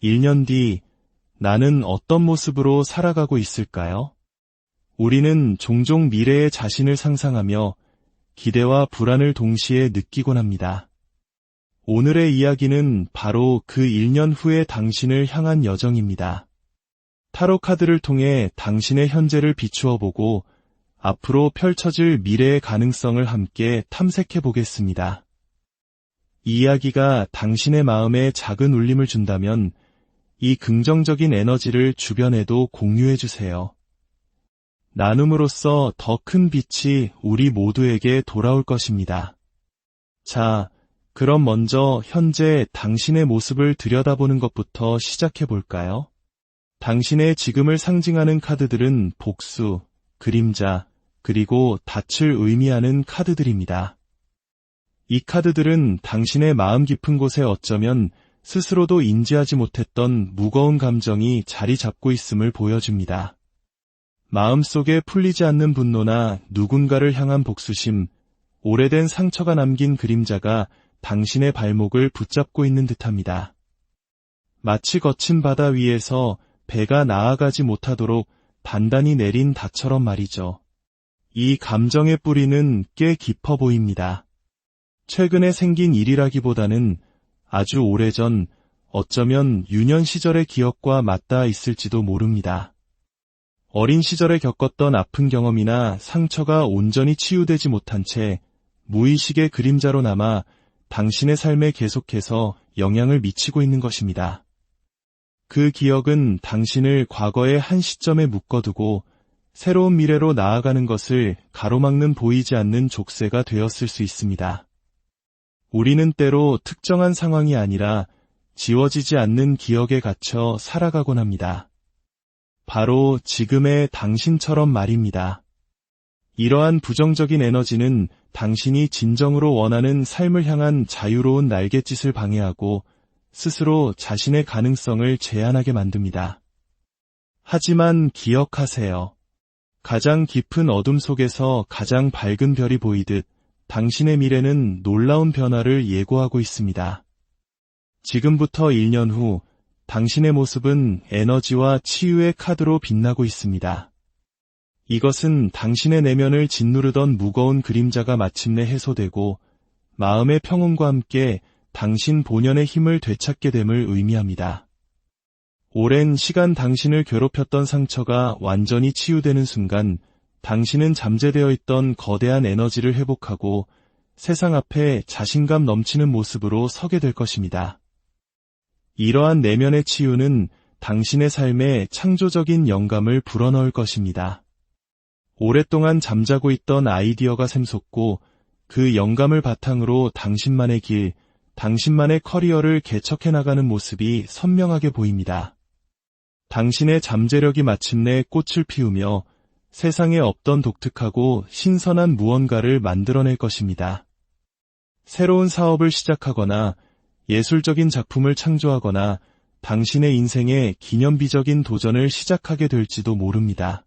1년 뒤 나는 어떤 모습으로 살아가고 있을까요? 우리는 종종 미래의 자신을 상상하며 기대와 불안을 동시에 느끼곤 합니다. 오늘의 이야기는 바로 그 1년 후의 당신을 향한 여정입니다. 타로 카드를 통해 당신의 현재를 비추어 보고 앞으로 펼쳐질 미래의 가능성을 함께 탐색해 보겠습니다. 이 이야기가 당신의 마음에 작은 울림을 준다면 이 긍정적인 에너지를 주변에도 공유해 주세요. 나눔으로써 더 큰 빛이 우리 모두에게 돌아올 것입니다. 자, 그럼 먼저 현재 당신의 모습을 들여다보는 것부터 시작해 볼까요? 당신의 지금을 상징하는 카드들은 복수, 그림자, 그리고 닻을 의미하는 카드들입니다. 이 카드들은 당신의 마음 깊은 곳에 어쩌면 스스로도 인지하지 못했던 무거운 감정이 자리 잡고 있음을 보여줍니다. 마음속에 풀리지 않는 분노나 누군가를 향한 복수심, 오래된 상처가 남긴 그림자가 당신의 발목을 붙잡고 있는 듯합니다. 마치 거친 바다 위에서 배가 나아가지 못하도록 단단히 내린 닷처럼 말이죠. 이 감정의 뿌리는 꽤 깊어 보입니다. 최근에 생긴 일이라기보다는 아주 오래전, 어쩌면 유년 시절의 기억과 맞닿아 있을지도 모릅니다. 어린 시절에 겪었던 아픈 경험이나 상처가 온전히 치유되지 못한 채 무의식의 그림자로 남아 당신의 삶에 계속해서 영향을 미치고 있는 것입니다. 그 기억은 당신을 과거의 한 시점에 묶어두고 새로운 미래로 나아가는 것을 가로막는 보이지 않는 족쇄가 되었을 수 있습니다. 우리는 때로 특정한 상황이 아니라 지워지지 않는 기억에 갇혀 살아가곤 합니다. 바로 지금의 당신처럼 말입니다. 이러한 부정적인 에너지는 당신이 진정으로 원하는 삶을 향한 자유로운 날갯짓을 방해하고 스스로 자신의 가능성을 제한하게 만듭니다. 하지만 기억하세요. 가장 깊은 어둠 속에서 가장 밝은 별이 보이듯 당신의 미래는 놀라운 변화를 예고하고 있습니다. 지금부터 1년 후 당신의 모습은 에너지와 치유의 카드로 빛나고 있습니다. 이것은 당신의 내면을 짓누르던 무거운 그림자가 마침내 해소되고 마음의 평온과 함께 당신 본연의 힘을 되찾게 됨을 의미합니다. 오랜 시간 당신을 괴롭혔던 상처가 완전히 치유되는 순간 당신은 잠재되어 있던 거대한 에너지를 회복하고 세상 앞에 자신감 넘치는 모습으로 서게 될 것입니다. 이러한 내면의 치유는 당신의 삶에 창조적인 영감을 불어넣을 것입니다. 오랫동안 잠자고 있던 아이디어가 샘솟고 그 영감을 바탕으로 당신만의 길, 당신만의 커리어를 개척해 나가는 모습이 선명하게 보입니다. 당신의 잠재력이 마침내 꽃을 피우며 세상에 없던 독특하고 신선한 무언가를 만들어낼 것입니다. 새로운 사업을 시작하거나 예술적인 작품을 창조하거나 당신의 인생에 기념비적인 도전을 시작하게 될지도 모릅니다.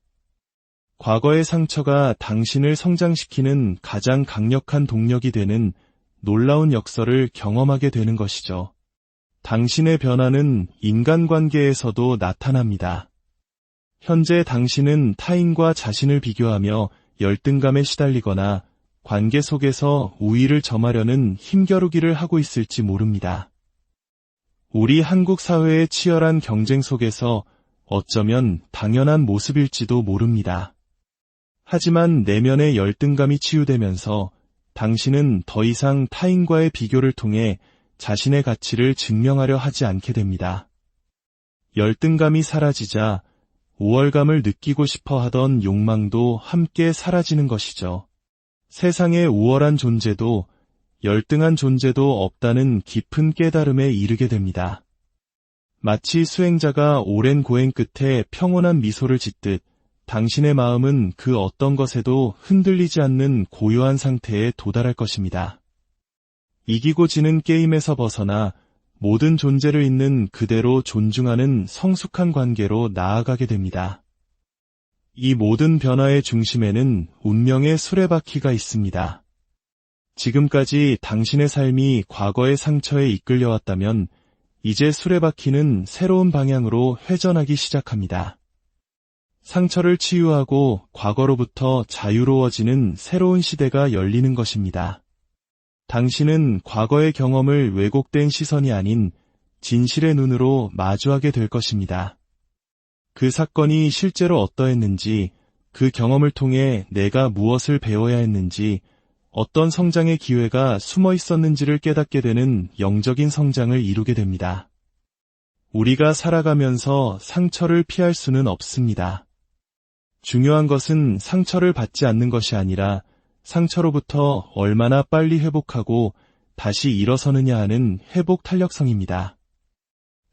과거의 상처가 당신을 성장시키는 가장 강력한 동력이 되는 놀라운 역설을 경험하게 되는 것이죠. 당신의 변화는 인간관계에서도 나타납니다. 현재 당신은 타인과 자신을 비교하며 열등감에 시달리거나 관계 속에서 우위를 점하려는 힘겨루기를 하고 있을지 모릅니다. 우리 한국 사회의 치열한 경쟁 속에서 어쩌면 당연한 모습일지도 모릅니다. 하지만 내면의 열등감이 치유되면서 당신은 더 이상 타인과의 비교를 통해 자신의 가치를 증명하려 하지 않게 됩니다. 열등감이 사라지자 우월감을 느끼고 싶어 하던 욕망도 함께 사라지는 것이죠. 세상에 우월한 존재도 열등한 존재도 없다는 깊은 깨달음에 이르게 됩니다. 마치 수행자가 오랜 고행 끝에 평온한 미소를 짓듯 당신의 마음은 그 어떤 것에도 흔들리지 않는 고요한 상태에 도달할 것입니다. 이기고 지는 게임에서 벗어나 모든 존재를 있는 그대로 존중하는 성숙한 관계로 나아가게 됩니다. 이 모든 변화의 중심에는 운명의 수레바퀴가 있습니다. 지금까지 당신의 삶이 과거의 상처에 이끌려왔다면 이제 수레바퀴는 새로운 방향으로 회전하기 시작합니다. 상처를 치유하고 과거로부터 자유로워지는 새로운 시대가 열리는 것입니다. 당신은 과거의 경험을 왜곡된 시선이 아닌 진실의 눈으로 마주하게 될 것입니다. 그 사건이 실제로 어떠했는지, 그 경험을 통해 내가 무엇을 배워야 했는지, 어떤 성장의 기회가 숨어 있었는지를 깨닫게 되는 영적인 성장을 이루게 됩니다. 우리가 살아가면서 상처를 피할 수는 없습니다. 중요한 것은 상처를 받지 않는 것이 아니라 상처로부터 얼마나 빨리 회복하고 다시 일어서느냐 하는 회복 탄력성입니다.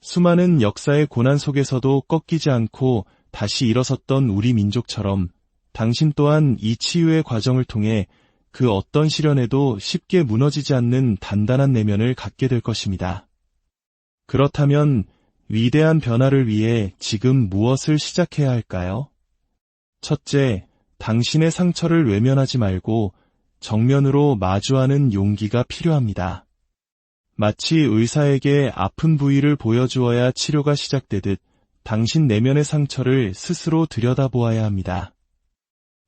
수많은 역사의 고난 속에서도 꺾이지 않고 다시 일어섰던 우리 민족처럼 당신 또한 이 치유의 과정을 통해 그 어떤 시련에도 쉽게 무너지지 않는 단단한 내면을 갖게 될 것입니다. 그렇다면 위대한 변화를 위해 지금 무엇을 시작해야 할까요? 첫째, 당신의 상처를 외면하지 말고 정면으로 마주하는 용기가 필요합니다. 마치 의사에게 아픈 부위를 보여주어야 치료가 시작되듯 당신 내면의 상처를 스스로 들여다보아야 합니다.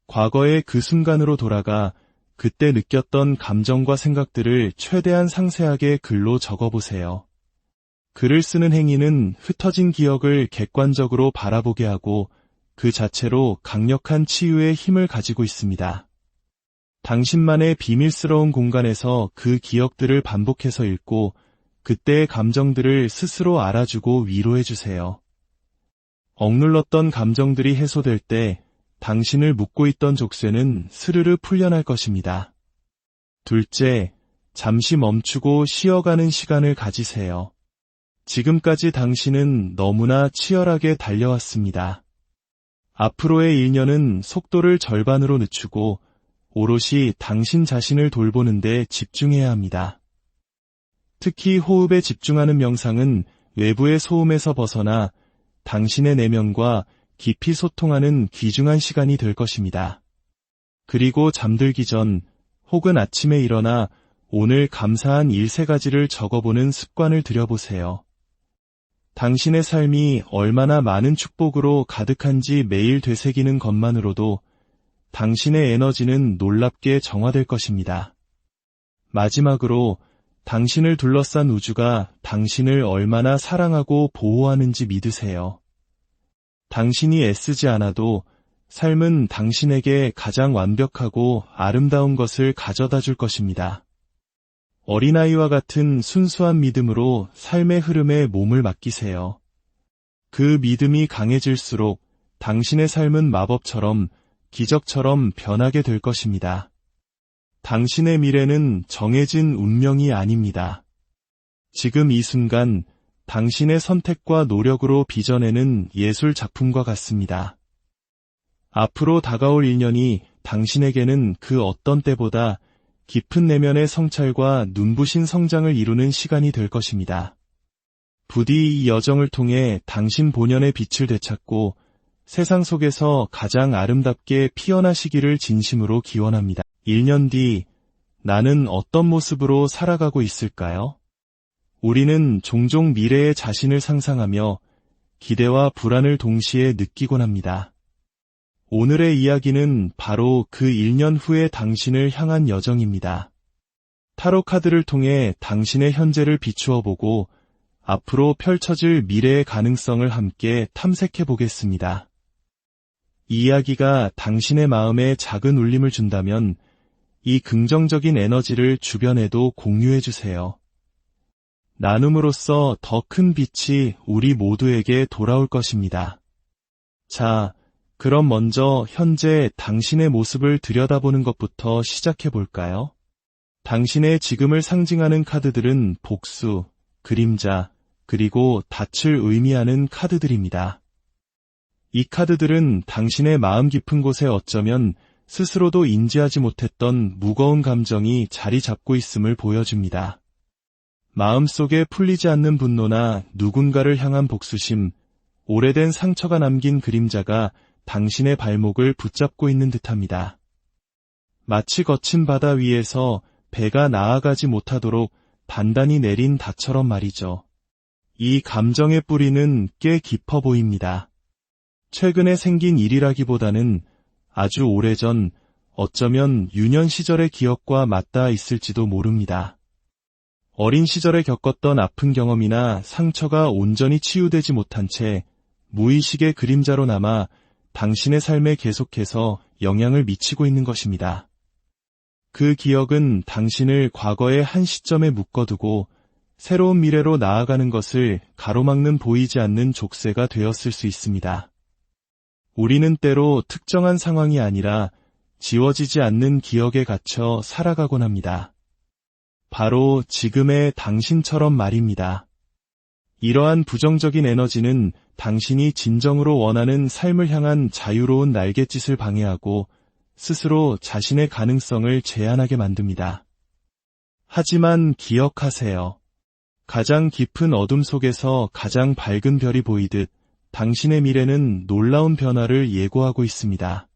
과거의 그 순간으로 돌아가 그때 느꼈던 감정과 생각들을 최대한 상세하게 글로 적어보세요. 글을 쓰는 행위는 흩어진 기억을 객관적으로 바라보게 하고 그 자체로 강력한 치유의 힘을 가지고 있습니다. 당신만의 비밀스러운 공간에서 그 기억들을 반복해서 읽고 그때의 감정들을 스스로 알아주고 위로해주세요. 억눌렀던 감정들이 해소될 때 당신을 묶고 있던 족쇄는 스르르 풀려날 것입니다. 둘째, 잠시 멈추고 쉬어가는 시간을 가지세요. 지금까지 당신은 너무나 치열하게 달려왔습니다. 앞으로의 1년은 속도를 절반으로 늦추고 오롯이 당신 자신을 돌보는 데 집중해야 합니다. 특히 호흡에 집중하는 명상은 외부의 소음에서 벗어나 당신의 내면과 깊이 소통하는 귀중한 시간이 될 것입니다. 그리고 잠들기 전 혹은 아침에 일어나 오늘 감사한 일 3가지를 적어보는 습관을 들여보세요. 당신의 삶이 얼마나 많은 축복으로 가득한지 매일 되새기는 것만으로도 당신의 에너지는 놀랍게 정화될 것입니다. 마지막으로 당신을 둘러싼 우주가 당신을 얼마나 사랑하고 보호하는지 믿으세요. 당신이 애쓰지 않아도 삶은 당신에게 가장 완벽하고 아름다운 것을 가져다 줄 것입니다. 어린아이와 같은 순수한 믿음으로 삶의 흐름에 몸을 맡기세요. 그 믿음이 강해질수록 당신의 삶은 마법처럼, 기적처럼 변하게 될 것입니다. 당신의 미래는 정해진 운명이 아닙니다. 지금 이 순간 당신의 선택과 노력으로 빚어내는 예술 작품과 같습니다. 앞으로 다가올 1년이 당신에게는 그 어떤 때보다 깊은 내면의 성찰과 눈부신 성장을 이루는 시간이 될 것입니다. 부디 이 여정을 통해 당신 본연의 빛을 되찾고 세상 속에서 가장 아름답게 피어나시기를 진심으로 기원합니다. 1년 뒤 나는 어떤 모습으로 살아가고 있을까요? 우리는 종종 미래의 자신을 상상하며 기대와 불안을 동시에 느끼곤 합니다. 오늘의 이야기는 바로 그 1년 후의 당신을 향한 여정입니다. 타로 카드를 통해 당신의 현재를 비추어 보고 앞으로 펼쳐질 미래의 가능성을 함께 탐색해 보겠습니다. 이 이야기가 당신의 마음에 작은 울림을 준다면 이 긍정적인 에너지를 주변에도 공유해 주세요. 나눔으로써 더 큰 빛이 우리 모두에게 돌아올 것입니다. 자, 그럼 먼저 현재 당신의 모습을 들여다보는 것부터 시작해 볼까요? 당신의 지금을 상징하는 카드들은 복수, 그림자, 그리고 닻을 의미하는 카드들입니다. 이 카드들은 당신의 마음 깊은 곳에 어쩌면 스스로도 인지하지 못했던 무거운 감정이 자리 잡고 있음을 보여줍니다. 마음속에 풀리지 않는 분노나 누군가를 향한 복수심, 오래된 상처가 남긴 그림자가 당신의 발목을 붙잡고 있는 듯합니다. 마치 거친 바다 위에서 배가 나아가지 못하도록 단단히 내린 닷처럼 말이죠. 이 감정의 뿌리는 꽤 깊어 보입니다. 최근에 생긴 일이라기보다는 아주 오래전, 어쩌면 유년 시절의 기억과 맞닿아 있을지도 모릅니다. 어린 시절에 겪었던 아픈 경험이나 상처가 온전히 치유되지 못한 채 무의식의 그림자로 남아 당신의 삶에 계속해서 영향을 미치고 있는 것입니다. 그 기억은 당신을 과거의 한 시점에 묶어두고 새로운 미래로 나아가는 것을 가로막는 보이지 않는 족쇄가 되었을 수 있습니다. 우리는 때로 특정한 상황이 아니라 지워지지 않는 기억에 갇혀 살아가곤 합니다. 바로 지금의 당신처럼 말입니다. 이러한 부정적인 에너지는 당신이 진정으로 원하는 삶을 향한 자유로운 날갯짓을 방해하고 스스로 자신의 가능성을 제한하게 만듭니다. 하지만 기억하세요. 가장 깊은 어둠 속에서 가장 밝은 별이 보이듯 당신의 미래는 놀라운 변화를 예고하고 있습니다.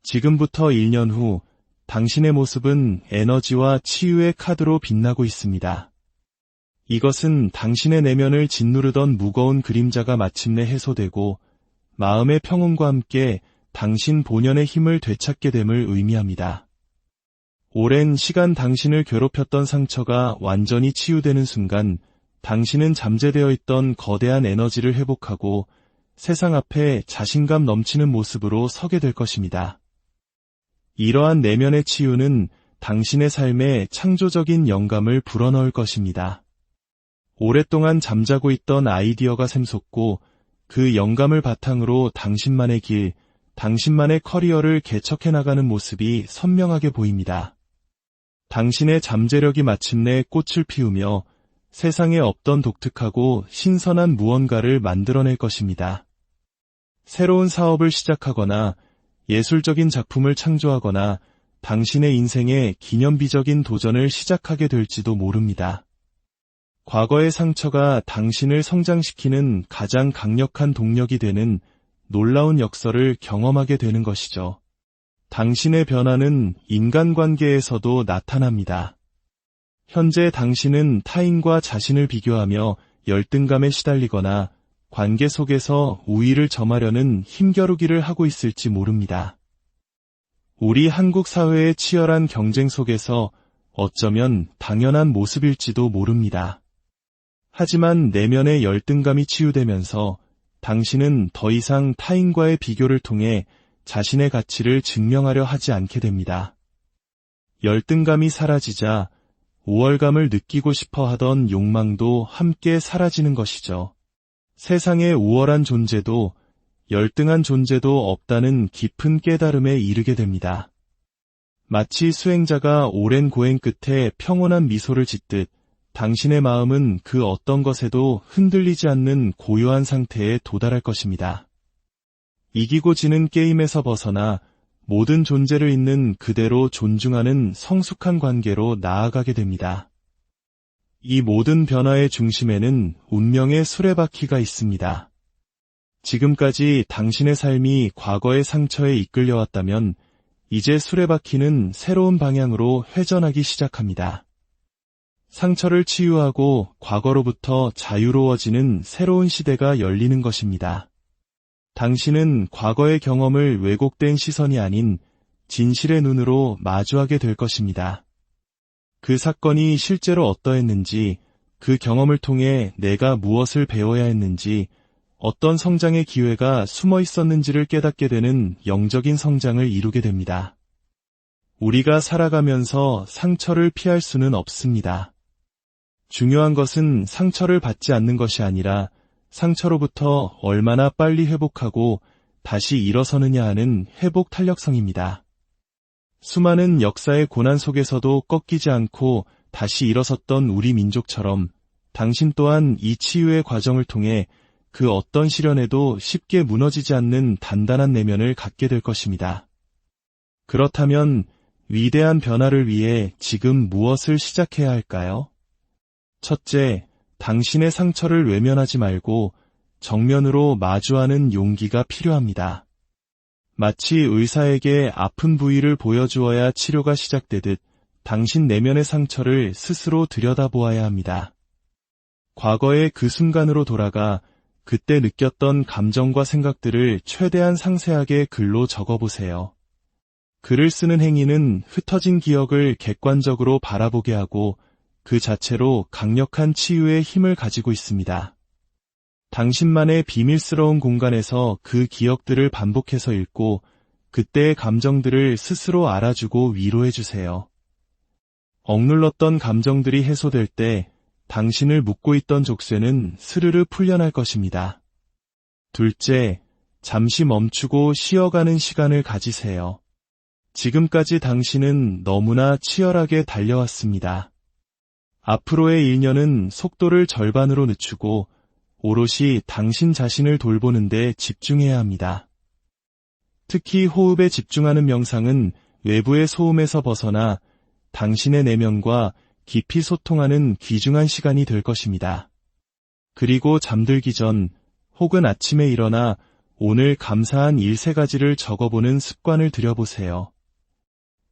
지금부터 1년 후 당신의 모습은 에너지와 치유의 카드로 빛나고 있습니다. 이것은 당신의 내면을 짓누르던 무거운 그림자가 마침내 해소되고 마음의 평온과 함께 당신 본연의 힘을 되찾게 됨을 의미합니다. 오랜 시간 당신을 괴롭혔던 상처가 완전히 치유되는 순간 당신은 잠재되어 있던 거대한 에너지를 회복하고 세상 앞에 자신감 넘치는 모습으로 서게 될 것입니다. 이러한 내면의 치유는 당신의 삶에 창조적인 영감을 불어넣을 것입니다. 오랫동안 잠자고 있던 아이디어가 샘솟고 그 영감을 바탕으로 당신만의 길, 당신만의 커리어를 개척해 나가는 모습이 선명하게 보입니다. 당신의 잠재력이 마침내 꽃을 피우며 세상에 없던 독특하고 신선한 무언가를 만들어낼 것입니다. 새로운 사업을 시작하거나 예술적인 작품을 창조하거나 당신의 인생에 기념비적인 도전을 시작하게 될지도 모릅니다. 과거의 상처가 당신을 성장시키는 가장 강력한 동력이 되는 놀라운 역설을 경험하게 되는 것이죠. 당신의 변화는 인간관계에서도 나타납니다. 현재 당신은 타인과 자신을 비교하며 열등감에 시달리거나 관계 속에서 우위를 점하려는 힘겨루기를 하고 있을지 모릅니다. 우리 한국 사회의 치열한 경쟁 속에서 어쩌면 당연한 모습일지도 모릅니다. 하지만 내면의 열등감이 치유되면서 당신은 더 이상 타인과의 비교를 통해 자신의 가치를 증명하려 하지 않게 됩니다. 열등감이 사라지자 우월감을 느끼고 싶어 하던 욕망도 함께 사라지는 것이죠. 세상에 우월한 존재도 열등한 존재도 없다는 깊은 깨달음에 이르게 됩니다. 마치 수행자가 오랜 고행 끝에 평온한 미소를 짓듯 당신의 마음은 그 어떤 것에도 흔들리지 않는 고요한 상태에 도달할 것입니다. 이기고 지는 게임에서 벗어나 모든 존재를 있는 그대로 존중하는 성숙한 관계로 나아가게 됩니다. 이 모든 변화의 중심에는 운명의 수레바퀴가 있습니다. 지금까지 당신의 삶이 과거의 상처에 이끌려왔다면 이제 수레바퀴는 새로운 방향으로 회전하기 시작합니다. 상처를 치유하고 과거로부터 자유로워지는 새로운 시대가 열리는 것입니다. 당신은 과거의 경험을 왜곡된 시선이 아닌 진실의 눈으로 마주하게 될 것입니다. 그 사건이 실제로 어떠했는지, 그 경험을 통해 내가 무엇을 배워야 했는지, 어떤 성장의 기회가 숨어 있었는지를 깨닫게 되는 영적인 성장을 이루게 됩니다. 우리가 살아가면서 상처를 피할 수는 없습니다. 중요한 것은 상처를 받지 않는 것이 아니라 상처로부터 얼마나 빨리 회복하고 다시 일어서느냐 하는 회복 탄력성입니다. 수많은 역사의 고난 속에서도 꺾이지 않고 다시 일어섰던 우리 민족처럼 당신 또한 이 치유의 과정을 통해 그 어떤 시련에도 쉽게 무너지지 않는 단단한 내면을 갖게 될 것입니다. 그렇다면 위대한 변화를 위해 지금 무엇을 시작해야 할까요? 첫째, 당신의 상처를 외면하지 말고 정면으로 마주하는 용기가 필요합니다. 마치 의사에게 아픈 부위를 보여주어야 치료가 시작되듯 당신 내면의 상처를 스스로 들여다보아야 합니다. 과거의 그 순간으로 돌아가 그때 느꼈던 감정과 생각들을 최대한 상세하게 글로 적어보세요. 글을 쓰는 행위는 흩어진 기억을 객관적으로 바라보게 하고 그 자체로 강력한 치유의 힘을 가지고 있습니다. 당신만의 비밀스러운 공간에서 그 기억들을 반복해서 읽고 그때의 감정들을 스스로 알아주고 위로해주세요. 억눌렀던 감정들이 해소될 때 당신을 묶고 있던 족쇄는 스르르 풀려날 것입니다. 둘째, 잠시 멈추고 쉬어가는 시간을 가지세요. 지금까지 당신은 너무나 치열하게 달려왔습니다. 앞으로의 1년은 속도를 절반으로 늦추고 오롯이 당신 자신을 돌보는 데 집중해야 합니다. 특히 호흡에 집중하는 명상은 외부의 소음에서 벗어나 당신의 내면과 깊이 소통하는 귀중한 시간이 될 것입니다. 그리고 잠들기 전 혹은 아침에 일어나 오늘 감사한 일 3가지를 적어보는 습관을 들여보세요.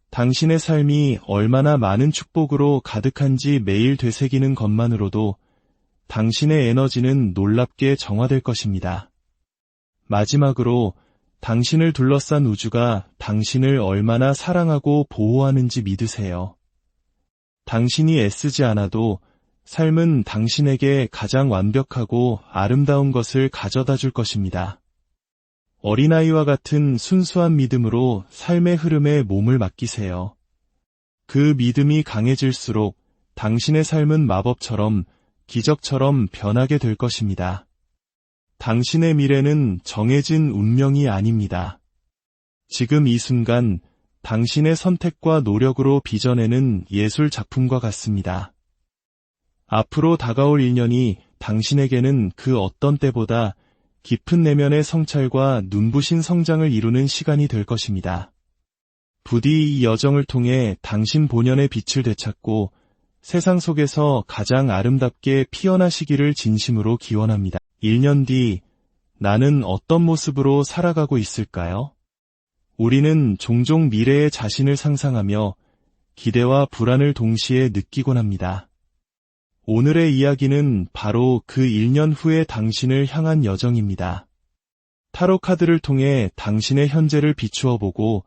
당신의 삶이 얼마나 많은 축복으로 가득한지 매일 되새기는 것만으로도 당신의 에너지는 놀랍게 정화될 것입니다. 마지막으로 당신을 둘러싼 우주가 당신을 얼마나 사랑하고 보호하는지 믿으세요. 당신이 애쓰지 않아도 삶은 당신에게 가장 완벽하고 아름다운 것을 가져다 줄 것입니다. 어린아이와 같은 순수한 믿음으로 삶의 흐름에 몸을 맡기세요. 그 믿음이 강해질수록 당신의 삶은 마법처럼, 기적처럼 변하게 될 것입니다. 당신의 미래는 정해진 운명이 아닙니다. 지금 이 순간 당신의 선택과 노력으로 빚어내는 예술 작품과 같습니다. 앞으로 다가올 1년이 당신에게는 그 어떤 때보다 깊은 내면의 성찰과 눈부신 성장을 이루는 시간이 될 것입니다. 부디 이 여정을 통해 당신 본연의 빛을 되찾고 세상 속에서 가장 아름답게 피어나시기를 진심으로 기원합니다. 1년 뒤 나는 어떤 모습으로 살아가고 있을까요? 우리는 종종 미래의 자신을 상상하며 기대와 불안을 동시에 느끼곤 합니다. 오늘의 이야기는 바로 그 1년 후의 당신을 향한 여정입니다. 타로 카드를 통해 당신의 현재를 비추어 보고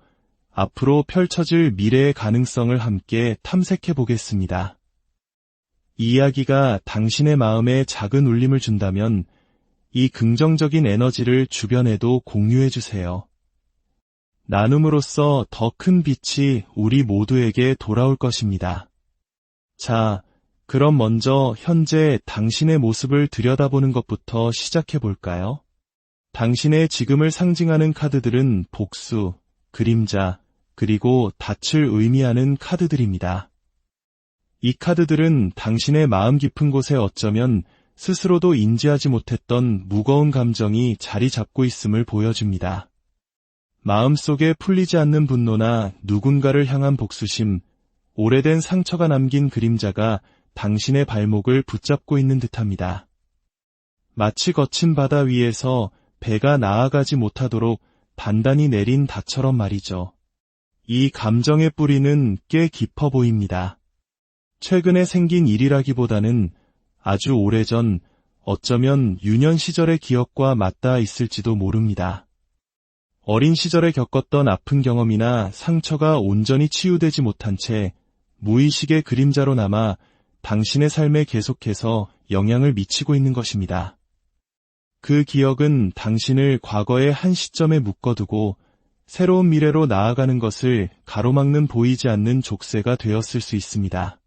앞으로 펼쳐질 미래의 가능성을 함께 탐색해 보겠습니다. 이 이야기가 당신의 마음에 작은 울림을 준다면 이 긍정적인 에너지를 주변에도 공유해 주세요. 나눔으로써 더 큰 빛이 우리 모두에게 돌아올 것입니다. 자, 그럼 먼저 현재 당신의 모습을 들여다보는 것부터 시작해 볼까요? 당신의 지금을 상징하는 카드들은 복수, 그림자, 그리고 닻을 의미하는 카드들입니다. 이 카드들은 당신의 마음 깊은 곳에 어쩌면 스스로도 인지하지 못했던 무거운 감정이 자리 잡고 있음을 보여줍니다. 마음속에 풀리지 않는 분노나 누군가를 향한 복수심, 오래된 상처가 남긴 그림자가 당신의 발목을 붙잡고 있는 듯합니다. 마치 거친 바다 위에서 배가 나아가지 못하도록 단단히 내린 닷처럼 말이죠. 이 감정의 뿌리는 꽤 깊어 보입니다. 최근에 생긴 일이라기보다는 아주 오래전, 어쩌면 유년 시절의 기억과 맞닿아 있을지도 모릅니다. 어린 시절에 겪었던 아픈 경험이나 상처가 온전히 치유되지 못한 채 무의식의 그림자로 남아 당신의 삶에 계속해서 영향을 미치고 있는 것입니다. 그 기억은 당신을 과거의 한 시점에 묶어두고 새로운 미래로 나아가는 것을 가로막는 보이지 않는 족쇄가 되었을 수 있습니다.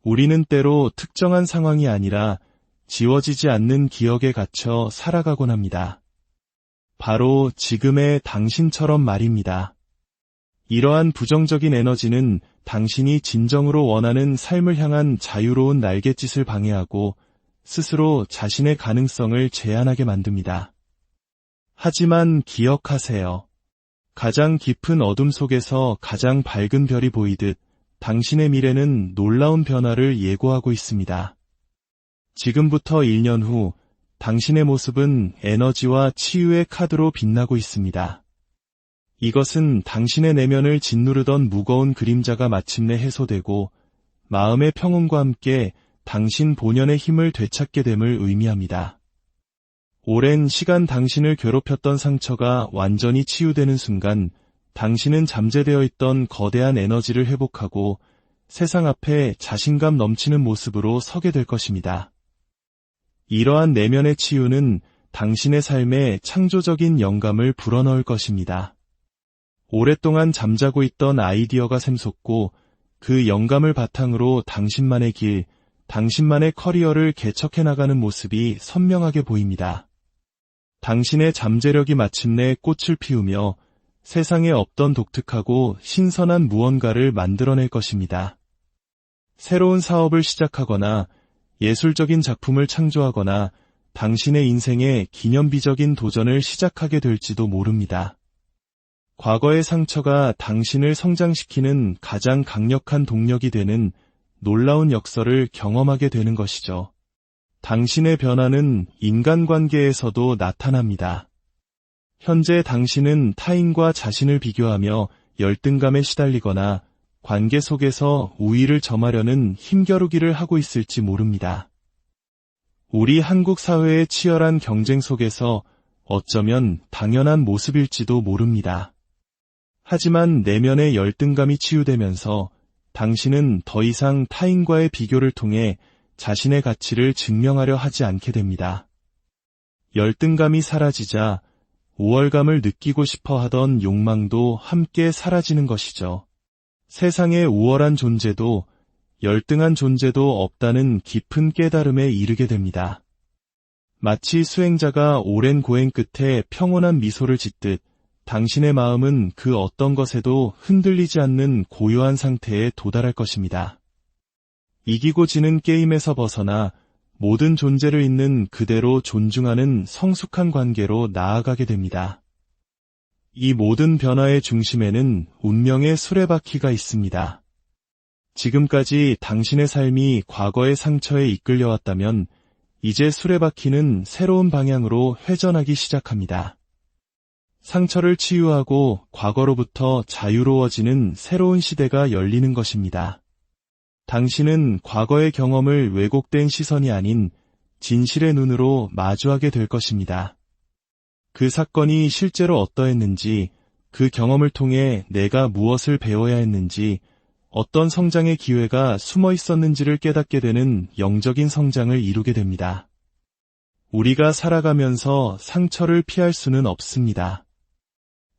우리는 때로 특정한 상황이 아니라 지워지지 않는 기억에 갇혀 살아가곤 합니다. 바로 지금의 당신처럼 말입니다. 이러한 부정적인 에너지는 당신이 진정으로 원하는 삶을 향한 자유로운 날갯짓을 방해하고 스스로 자신의 가능성을 제한하게 만듭니다. 하지만 기억하세요. 가장 깊은 어둠 속에서 가장 밝은 별이 보이듯 당신의 미래는 놀라운 변화를 예고하고 있습니다. 지금부터 1년 후 당신의 모습은 에너지와 치유의 카드로 빛나고 있습니다. 이것은 당신의 내면을 짓누르던 무거운 그림자가 마침내 해소되고 마음의 평온과 함께 당신 본연의 힘을 되찾게 됨을 의미합니다. 오랜 시간 당신을 괴롭혔던 상처가 완전히 치유되는 순간 당신은 잠재되어 있던 거대한 에너지를 회복하고 세상 앞에 자신감 넘치는 모습으로 서게 될 것입니다. 이러한 내면의 치유는 당신의 삶에 창조적인 영감을 불어넣을 것입니다. 오랫동안 잠자고 있던 아이디어가 샘솟고 그 영감을 바탕으로 당신만의 길, 당신만의 커리어를 개척해 나가는 모습이 선명하게 보입니다. 당신의 잠재력이 마침내 꽃을 피우며 세상에 없던 독특하고 신선한 무언가를 만들어낼 것입니다. 새로운 사업을 시작하거나 예술적인 작품을 창조하거나 당신의 인생에 기념비적인 도전을 시작하게 될지도 모릅니다. 과거의 상처가 당신을 성장시키는 가장 강력한 동력이 되는 놀라운 역설을 경험하게 되는 것이죠. 당신의 변화는 인간관계에서도 나타납니다. 현재 당신은 타인과 자신을 비교하며 열등감에 시달리거나 관계 속에서 우위를 점하려는 힘겨루기를 하고 있을지 모릅니다. 우리 한국 사회의 치열한 경쟁 속에서 어쩌면 당연한 모습일지도 모릅니다. 하지만 내면의 열등감이 치유되면서 당신은 더 이상 타인과의 비교를 통해 자신의 가치를 증명하려 하지 않게 됩니다. 열등감이 사라지자 우월감을 느끼고 싶어 하던 욕망도 함께 사라지는 것이죠. 세상에 우월한 존재도 열등한 존재도 없다는 깊은 깨달음에 이르게 됩니다. 마치 수행자가 오랜 고행 끝에 평온한 미소를 짓듯 당신의 마음은 그 어떤 것에도 흔들리지 않는 고요한 상태에 도달할 것입니다. 이기고 지는 게임에서 벗어나 모든 존재를 있는 그대로 존중하는 성숙한 관계로 나아가게 됩니다. 이 모든 변화의 중심에는 운명의 수레바퀴가 있습니다. 지금까지 당신의 삶이 과거의 상처에 이끌려왔다면 이제 수레바퀴는 새로운 방향으로 회전하기 시작합니다. 상처를 치유하고 과거로부터 자유로워지는 새로운 시대가 열리는 것입니다. 당신은 과거의 경험을 왜곡된 시선이 아닌 진실의 눈으로 마주하게 될 것입니다. 그 사건이 실제로 어떠했는지, 그 경험을 통해 내가 무엇을 배워야 했는지, 어떤 성장의 기회가 숨어 있었는지를 깨닫게 되는 영적인 성장을 이루게 됩니다. 우리가 살아가면서 상처를 피할 수는 없습니다.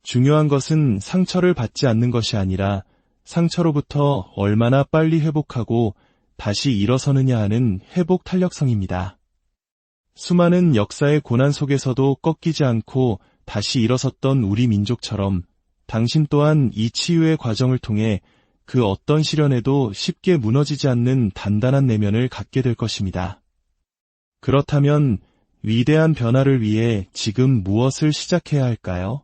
중요한 것은 상처를 받지 않는 것이 아니라 상처로부터 얼마나 빨리 회복하고 다시 일어서느냐 하는 회복 탄력성입니다. 수많은 역사의 고난 속에서도 꺾이지 않고 다시 일어섰던 우리 민족처럼 당신 또한 이 치유의 과정을 통해 그 어떤 시련에도 쉽게 무너지지 않는 단단한 내면을 갖게 될 것입니다. 그렇다면 위대한 변화를 위해 지금 무엇을 시작해야 할까요?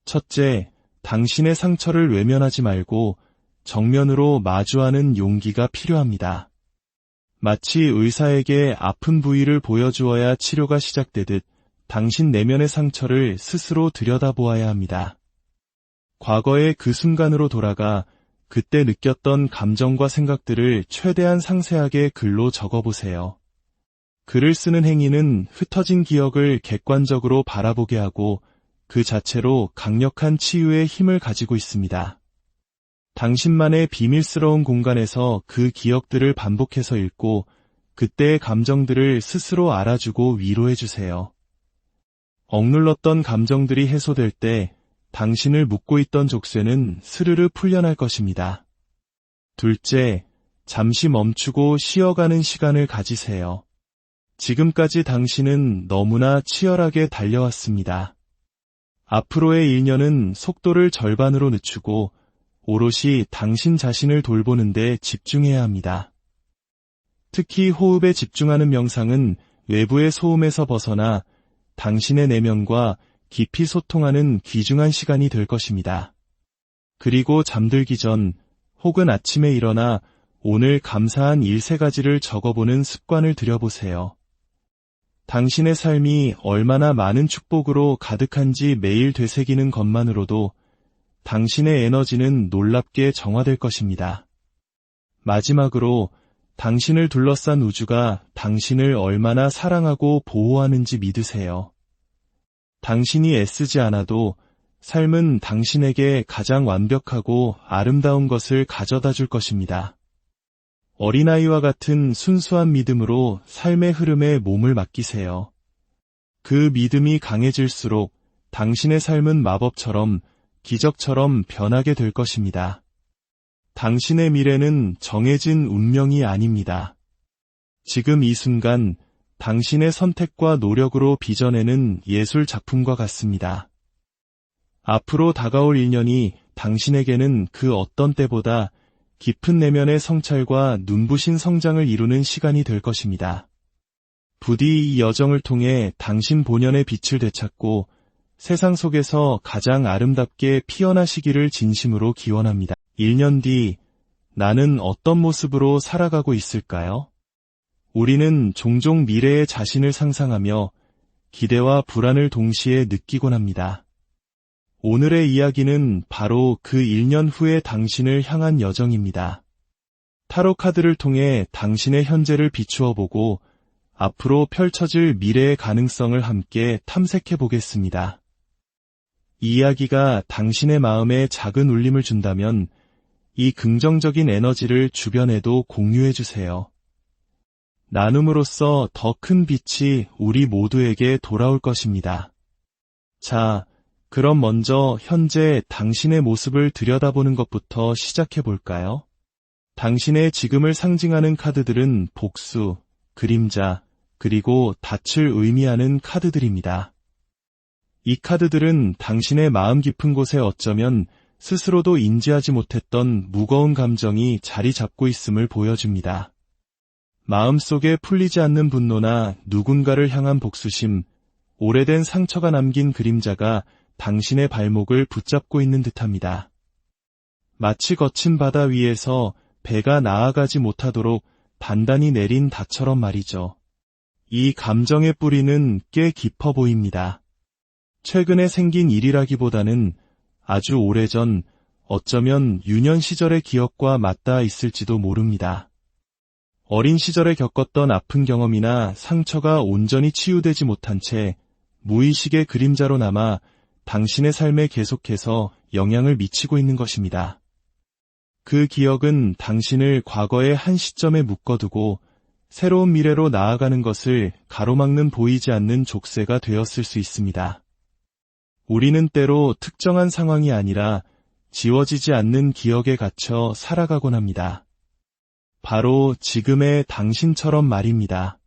첫째, 당신의 상처를 외면하지 말고 정면으로 마주하는 용기가 필요합니다. 마치 의사에게 아픈 부위를 보여주어야 치료가 시작되듯 당신 내면의 상처를 스스로 들여다보아야 합니다. 과거의 그 순간으로 돌아가 그때 느꼈던 감정과 생각들을 최대한 상세하게 글로 적어보세요. 글을 쓰는 행위는 흩어진 기억을 객관적으로 바라보게 하고 그 자체로 강력한 치유의 힘을 가지고 있습니다. 당신만의 비밀스러운 공간에서 그 기억들을 반복해서 읽고 그때의 감정들을 스스로 알아주고 위로해주세요. 억눌렀던 감정들이 해소될 때 당신을 묶고 있던 족쇄는 스르르 풀려날 것입니다. 둘째, 잠시 멈추고 쉬어가는 시간을 가지세요. 지금까지 당신은 너무나 치열하게 달려왔습니다. 앞으로의 1년은 속도를 절반으로 늦추고 오롯이 당신 자신을 돌보는 데 집중해야 합니다. 특히 호흡에 집중하는 명상은 외부의 소음에서 벗어나 당신의 내면과 깊이 소통하는 귀중한 시간이 될 것입니다. 그리고 잠들기 전 혹은 아침에 일어나 오늘 감사한 일 3가지를 적어보는 습관을 들여보세요. 당신의 삶이 얼마나 많은 축복으로 가득한지 매일 되새기는 것만으로도 당신의 에너지는 놀랍게 정화될 것입니다. 마지막으로 당신을 둘러싼 우주가 당신을 얼마나 사랑하고 보호하는지 믿으세요. 당신이 애쓰지 않아도 삶은 당신에게 가장 완벽하고 아름다운 것을 가져다 줄 것입니다. 어린아이와 같은 순수한 믿음으로 삶의 흐름에 몸을 맡기세요. 그 믿음이 강해질수록 당신의 삶은 마법처럼, 기적처럼 변하게 될 것입니다. 당신의 미래는 정해진 운명이 아닙니다. 지금 이 순간 당신의 선택과 노력으로 빚어내는 예술 작품과 같습니다. 앞으로 다가올 1년이 당신에게는 그 어떤 때보다 깊은 내면의 성찰과 눈부신 성장을 이루는 시간이 될 것입니다. 부디 이 여정을 통해 당신 본연의 빛을 되찾고 세상 속에서 가장 아름답게 피어나시기를 진심으로 기원합니다. 1년 뒤 나는 어떤 모습으로 살아가고 있을까요? 우리는 종종 미래의 자신을 상상하며 기대와 불안을 동시에 느끼곤 합니다. 오늘의 이야기는 바로 그 1년 후의 당신을 향한 여정입니다. 타로 카드를 통해 당신의 현재를 비추어 보고 앞으로 펼쳐질 미래의 가능성을 함께 탐색해 보겠습니다. 이 이야기가 당신의 마음에 작은 울림을 준다면 이 긍정적인 에너지를 주변에도 공유해 주세요. 나눔으로써 더 큰 빛이 우리 모두에게 돌아올 것입니다. 자, 그럼 먼저 현재 당신의 모습을 들여다보는 것부터 시작해 볼까요? 당신의 지금을 상징하는 카드들은 복수, 그림자, 그리고 닻을 의미하는 카드들입니다. 이 카드들은 당신의 마음 깊은 곳에 어쩌면 스스로도 인지하지 못했던 무거운 감정이 자리 잡고 있음을 보여줍니다. 마음속에 풀리지 않는 분노나 누군가를 향한 복수심, 오래된 상처가 남긴 그림자가 당신의 발목을 붙잡고 있는 듯합니다. 마치 거친 바다 위에서 배가 나아가지 못하도록 단단히 내린 닷처럼 말이죠. 이 감정의 뿌리는 꽤 깊어 보입니다. 최근에 생긴 일이라기보다는 아주 오래전, 어쩌면 유년 시절의 기억과 맞닿아 있을지도 모릅니다. 어린 시절에 겪었던 아픈 경험이나 상처가 온전히 치유되지 못한 채 무의식의 그림자로 남아 당신의 삶에 계속해서 영향을 미치고 있는 것입니다. 그 기억은 당신을 과거의 한 시점에 묶어두고 새로운 미래로 나아가는 것을 가로막는 보이지 않는 족쇄가 되었을 수 있습니다. 우리는 때로 특정한 상황이 아니라 지워지지 않는 기억에 갇혀 살아가곤 합니다. 바로 지금의 당신처럼 말입니다.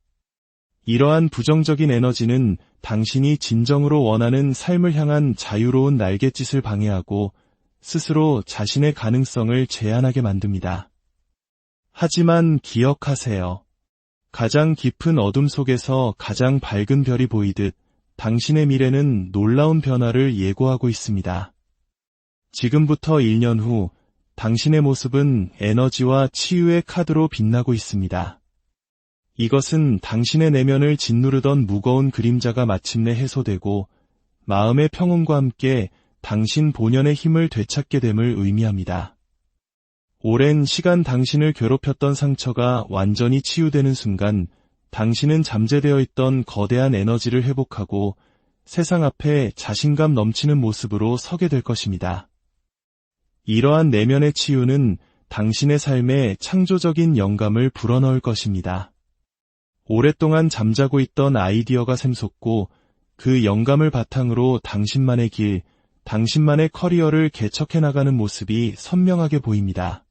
이러한 부정적인 에너지는 당신이 진정으로 원하는 삶을 향한 자유로운 날갯짓을 방해하고 스스로 자신의 가능성을 제한하게 만듭니다. 하지만 기억하세요. 가장 깊은 어둠 속에서 가장 밝은 별이 보이듯 당신의 미래는 놀라운 변화를 예고하고 있습니다. 지금부터 1년 후 당신의 모습은 에너지와 치유의 카드로 빛나고 있습니다. 이것은 당신의 내면을 짓누르던 무거운 그림자가 마침내 해소되고 마음의 평온과 함께 당신 본연의 힘을 되찾게 됨을 의미합니다. 오랜 시간 당신을 괴롭혔던 상처가 완전히 치유되는 순간 당신은 잠재되어 있던 거대한 에너지를 회복하고 세상 앞에 자신감 넘치는 모습으로 서게 될 것입니다. 이러한 내면의 치유는 당신의 삶에 창조적인 영감을 불어넣을 것입니다. 오랫동안 잠자고 있던 아이디어가 샘솟고 그 영감을 바탕으로 당신만의 길, 당신만의 커리어를 개척해 나가는 모습이 선명하게 보입니다.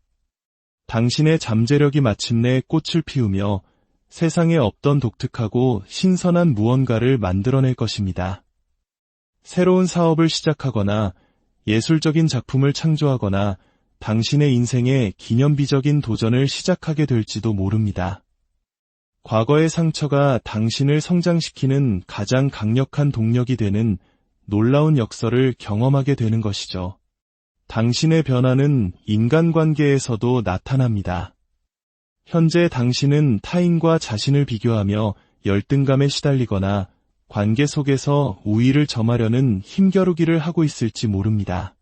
당신의 잠재력이 마침내 꽃을 피우며 세상에 없던 독특하고 신선한 무언가를 만들어낼 것입니다. 새로운 사업을 시작하거나 예술적인 작품을 창조하거나 당신의 인생에 기념비적인 도전을 시작하게 될지도 모릅니다. 과거의 상처가 당신을 성장시키는 가장 강력한 동력이 되는 놀라운 역설을 경험하게 되는 것이죠. 당신의 변화는 인간관계에서도 나타납니다. 현재 당신은 타인과 자신을 비교하며 열등감에 시달리거나 관계 속에서 우위를 점하려는 힘겨루기를 하고 있을지 모릅니다.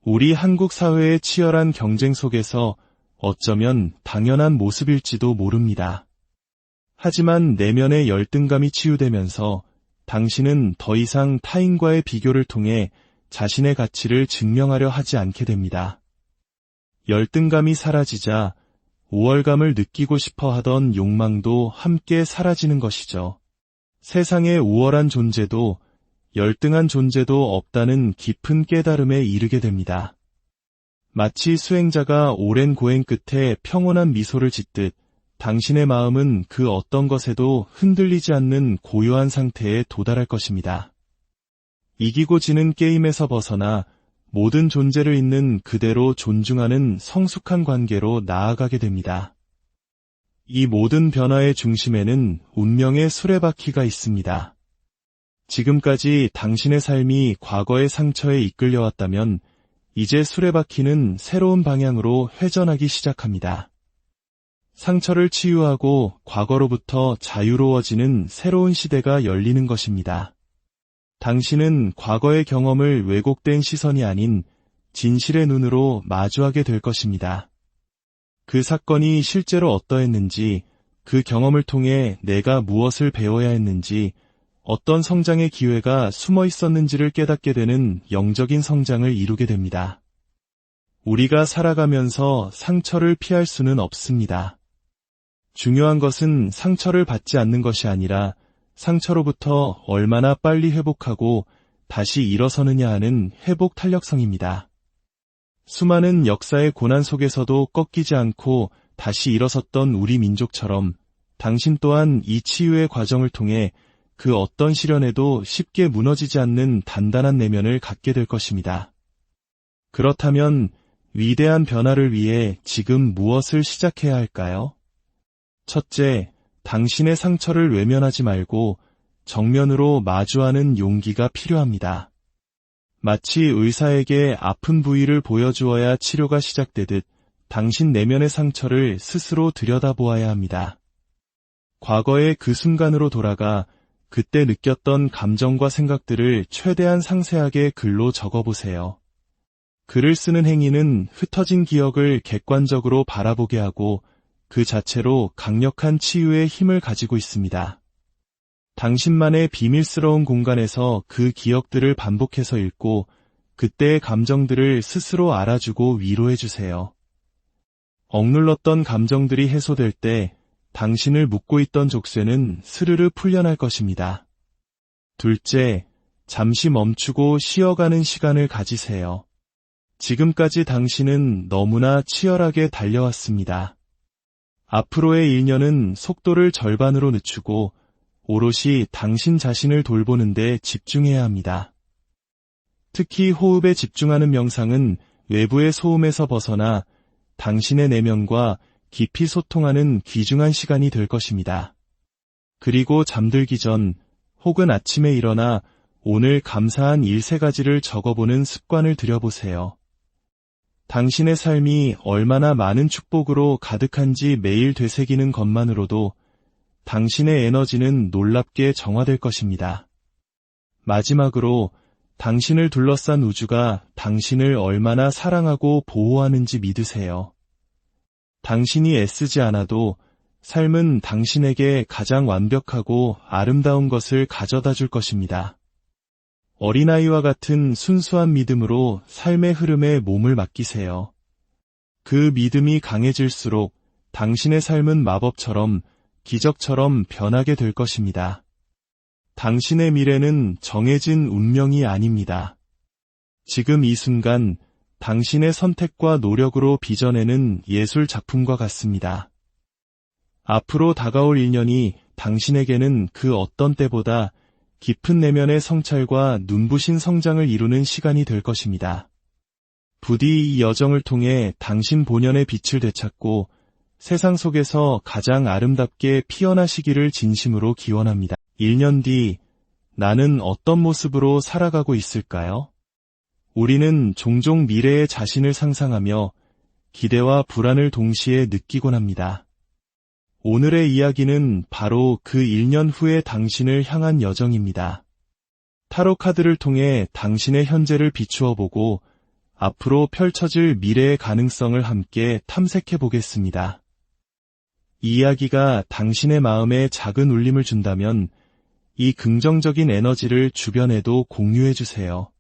우리 한국 사회의 치열한 경쟁 속에서 어쩌면 당연한 모습일지도 모릅니다. 하지만 내면의 열등감이 치유되면서 당신은 더 이상 타인과의 비교를 통해 자신의 가치를 증명하려 하지 않게 됩니다. 열등감이 사라지자 우월감을 느끼고 싶어 하던 욕망도 함께 사라지는 것이죠. 세상에 우월한 존재도 열등한 존재도 없다는 깊은 깨달음에 이르게 됩니다. 마치 수행자가 오랜 고행 끝에 평온한 미소를 짓듯 당신의 마음은 그 어떤 것에도 흔들리지 않는 고요한 상태에 도달할 것입니다. 이기고 지는 게임에서 벗어나 모든 존재를 있는 그대로 존중하는 성숙한 관계로 나아가게 됩니다. 이 모든 변화의 중심에는 운명의 수레바퀴가 있습니다. 지금까지 당신의 삶이 과거의 상처에 이끌려왔다면 이제 수레바퀴는 새로운 방향으로 회전하기 시작합니다. 상처를 치유하고 과거로부터 자유로워지는 새로운 시대가 열리는 것입니다. 당신은 과거의 경험을 왜곡된 시선이 아닌 진실의 눈으로 마주하게 될 것입니다. 그 사건이 실제로 어떠했는지, 그 경험을 통해 내가 무엇을 배워야 했는지, 어떤 성장의 기회가 숨어 있었는지를 깨닫게 되는 영적인 성장을 이루게 됩니다. 우리가 살아가면서 상처를 피할 수는 없습니다. 중요한 것은 상처를 받지 않는 것이 아니라 상처로부터 얼마나 빨리 회복하고 다시 일어서느냐 하는 회복 탄력성입니다. 수많은 역사의 고난 속에서도 꺾이지 않고 다시 일어섰던 우리 민족처럼 당신 또한 이 치유의 과정을 통해 그 어떤 시련에도 쉽게 무너지지 않는 단단한 내면을 갖게 될 것입니다. 그렇다면 위대한 변화를 위해 지금 무엇을 시작해야 할까요? 첫째, 당신의 상처를 외면하지 말고 정면으로 마주하는 용기가 필요합니다. 마치 의사에게 아픈 부위를 보여주어야 치료가 시작되듯 당신 내면의 상처를 스스로 들여다보아야 합니다. 과거의 그 순간으로 돌아가 그때 느꼈던 감정과 생각들을 최대한 상세하게 글로 적어보세요. 글을 쓰는 행위는 흩어진 기억을 객관적으로 바라보게 하고 그 자체로 강력한 치유의 힘을 가지고 있습니다. 당신만의 비밀스러운 공간에서 그 기억들을 반복해서 읽고 그때의 감정들을 스스로 알아주고 위로해주세요. 억눌렀던 감정들이 해소될 때 당신을 묶고 있던 족쇄는 스르르 풀려날 것입니다. 둘째, 잠시 멈추고 쉬어가는 시간을 가지세요. 지금까지 당신은 너무나 치열하게 달려왔습니다. 앞으로의 1년은 속도를 절반으로 늦추고 오롯이 당신 자신을 돌보는 데 집중해야 합니다. 특히 호흡에 집중하는 명상은 외부의 소음에서 벗어나 당신의 내면과 깊이 소통하는 귀중한 시간이 될 것입니다. 그리고 잠들기 전 혹은 아침에 일어나 오늘 감사한 일 3가지를 적어보는 습관을 들여보세요. 당신의 삶이 얼마나 많은 축복으로 가득한지 매일 되새기는 것만으로도 당신의 에너지는 놀랍게 정화될 것입니다. 마지막으로 당신을 둘러싼 우주가 당신을 얼마나 사랑하고 보호하는지 믿으세요. 당신이 애쓰지 않아도 삶은 당신에게 가장 완벽하고 아름다운 것을 가져다 줄 것입니다. 어린아이와 같은 순수한 믿음으로 삶의 흐름에 몸을 맡기세요. 그 믿음이 강해질수록 당신의 삶은 마법처럼, 기적처럼 변하게 될 것입니다. 당신의 미래는 정해진 운명이 아닙니다. 지금 이 순간 당신의 선택과 노력으로 빚어내는 예술 작품과 같습니다. 앞으로 다가올 1년이 당신에게는 그 어떤 때보다 깊은 내면의 성찰과 눈부신 성장을 이루는 시간이 될 것입니다. 부디 이 여정을 통해 당신 본연의 빛을 되찾고 세상 속에서 가장 아름답게 피어나시기를 진심으로 기원합니다. 1년 뒤 나는 어떤 모습으로 살아가고 있을까요? 우리는 종종 미래의 자신을 상상하며 기대와 불안을 동시에 느끼곤 합니다. 오늘의 이야기는 바로 그 1년 후의 당신을 향한 여정입니다. 타로 카드를 통해 당신의 현재를 비추어 보고 앞으로 펼쳐질 미래의 가능성을 함께 탐색해 보겠습니다. 이 이야기가 당신의 마음에 작은 울림을 준다면 이 긍정적인 에너지를 주변에도 공유해 주세요.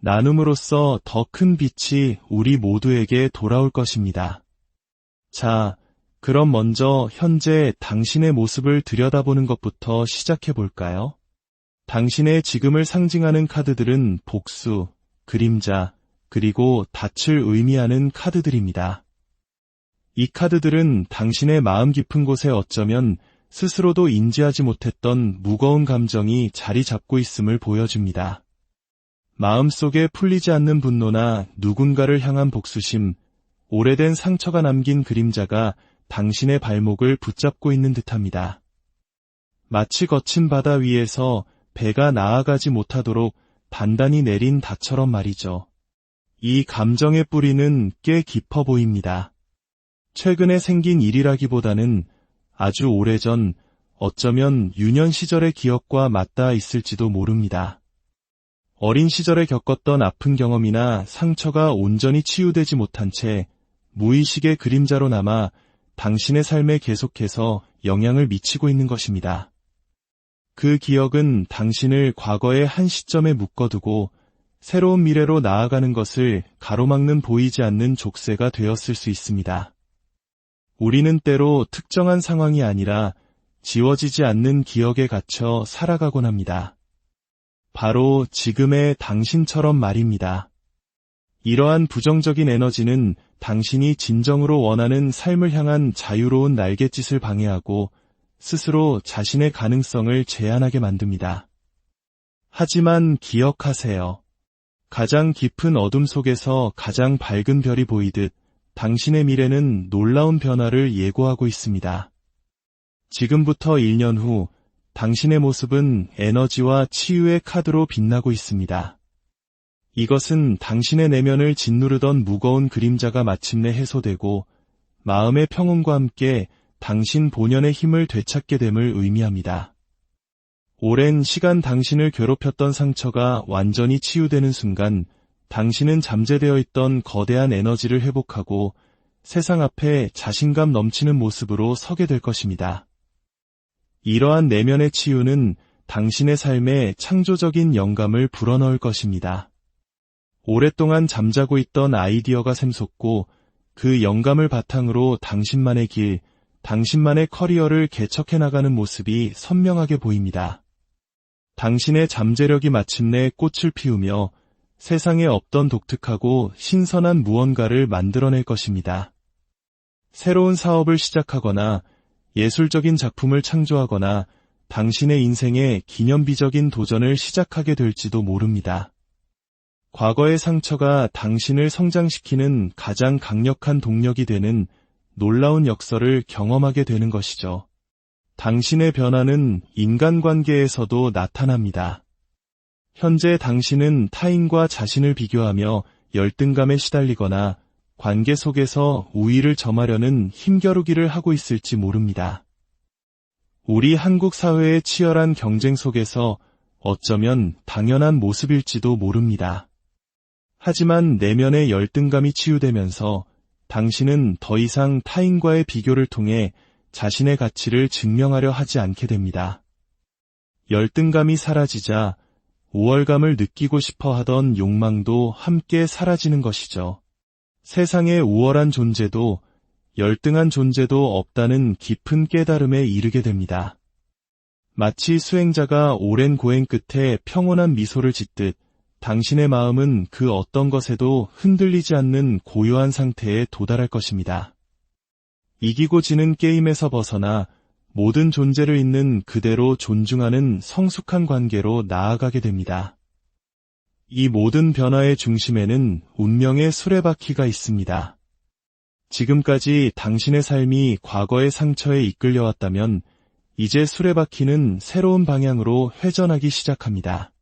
나눔으로써 더 큰 빛이 우리 모두에게 돌아올 것입니다. 자, 그럼 먼저 현재 당신의 모습을 들여다보는 것부터 시작해 볼까요? 당신의 지금을 상징하는 카드들은 복수, 그림자, 그리고 닻을 의미하는 카드들입니다. 이 카드들은 당신의 마음 깊은 곳에 어쩌면 스스로도 인지하지 못했던 무거운 감정이 자리 잡고 있음을 보여줍니다. 마음속에 풀리지 않는 분노나 누군가를 향한 복수심, 오래된 상처가 남긴 그림자가 당신의 발목을 붙잡고 있는 듯합니다. 마치 거친 바다 위에서 배가 나아가지 못하도록 단단히 내린 닷처럼 말이죠. 이 감정의 뿌리는 꽤 깊어 보입니다. 최근에 생긴 일이라기보다는 아주 오래전, 어쩌면 유년 시절의 기억과 맞닿아 있을지도 모릅니다. 어린 시절에 겪었던 아픈 경험이나 상처가 온전히 치유되지 못한 채 무의식의 그림자로 남아 당신의 삶에 계속해서 영향을 미치고 있는 것입니다. 그 기억은 당신을 과거의 한 시점에 묶어두고 새로운 미래로 나아가는 것을 가로막는 보이지 않는 족쇄가 되었을 수 있습니다. 우리는 때로 특정한 상황이 아니라 지워지지 않는 기억에 갇혀 살아가곤 합니다. 바로 지금의 당신처럼 말입니다. 이러한 부정적인 에너지는 당신이 진정으로 원하는 삶을 향한 자유로운 날갯짓을 방해하고 스스로 자신의 가능성을 제한하게 만듭니다. 하지만 기억하세요. 가장 깊은 어둠 속에서 가장 밝은 별이 보이듯 당신의 미래는 놀라운 변화를 예고하고 있습니다. 지금부터 1년 후 당신의 모습은 에너지와 치유의 카드로 빛나고 있습니다. 이것은 당신의 내면을 짓누르던 무거운 그림자가 마침내 해소되고 마음의 평온과 함께 당신 본연의 힘을 되찾게 됨을 의미합니다. 오랜 시간 당신을 괴롭혔던 상처가 완전히 치유되는 순간 당신은 잠재되어 있던 거대한 에너지를 회복하고 세상 앞에 자신감 넘치는 모습으로 서게 될 것입니다. 이러한 내면의 치유는 당신의 삶에 창조적인 영감을 불어넣을 것입니다. 오랫동안 잠자고 있던 아이디어가 샘솟고 그 영감을 바탕으로 당신만의 길, 당신만의 커리어를 개척해 나가는 모습이 선명하게 보입니다. 당신의 잠재력이 마침내 꽃을 피우며 세상에 없던 독특하고 신선한 무언가를 만들어낼 것입니다. 새로운 사업을 시작하거나 예술적인 작품을 창조하거나 당신의 인생에 기념비적인 도전을 시작하게 될지도 모릅니다. 과거의 상처가 당신을 성장시키는 가장 강력한 동력이 되는 놀라운 역설을 경험하게 되는 것이죠. 당신의 변화는 인간관계에서도 나타납니다. 현재 당신은 타인과 자신을 비교하며 열등감에 시달리거나 관계 속에서 우위를 점하려는 힘겨루기를 하고 있을지 모릅니다. 우리 한국 사회의 치열한 경쟁 속에서 어쩌면 당연한 모습일지도 모릅니다. 하지만 내면의 열등감이 치유되면서 당신은 더 이상 타인과의 비교를 통해 자신의 가치를 증명하려 하지 않게 됩니다. 열등감이 사라지자 우월감을 느끼고 싶어 하던 욕망도 함께 사라지는 것이죠. 세상에 우월한 존재도 열등한 존재도 없다는 깊은 깨달음에 이르게 됩니다. 마치 수행자가 오랜 고행 끝에 평온한 미소를 짓듯 당신의 마음은 그 어떤 것에도 흔들리지 않는 고요한 상태에 도달할 것입니다. 이기고 지는 게임에서 벗어나 모든 존재를 있는 그대로 존중하는 성숙한 관계로 나아가게 됩니다. 이 모든 변화의 중심에는 운명의 수레바퀴가 있습니다. 지금까지 당신의 삶이 과거의 상처에 이끌려왔다면 이제 수레바퀴는 새로운 방향으로 회전하기 시작합니다.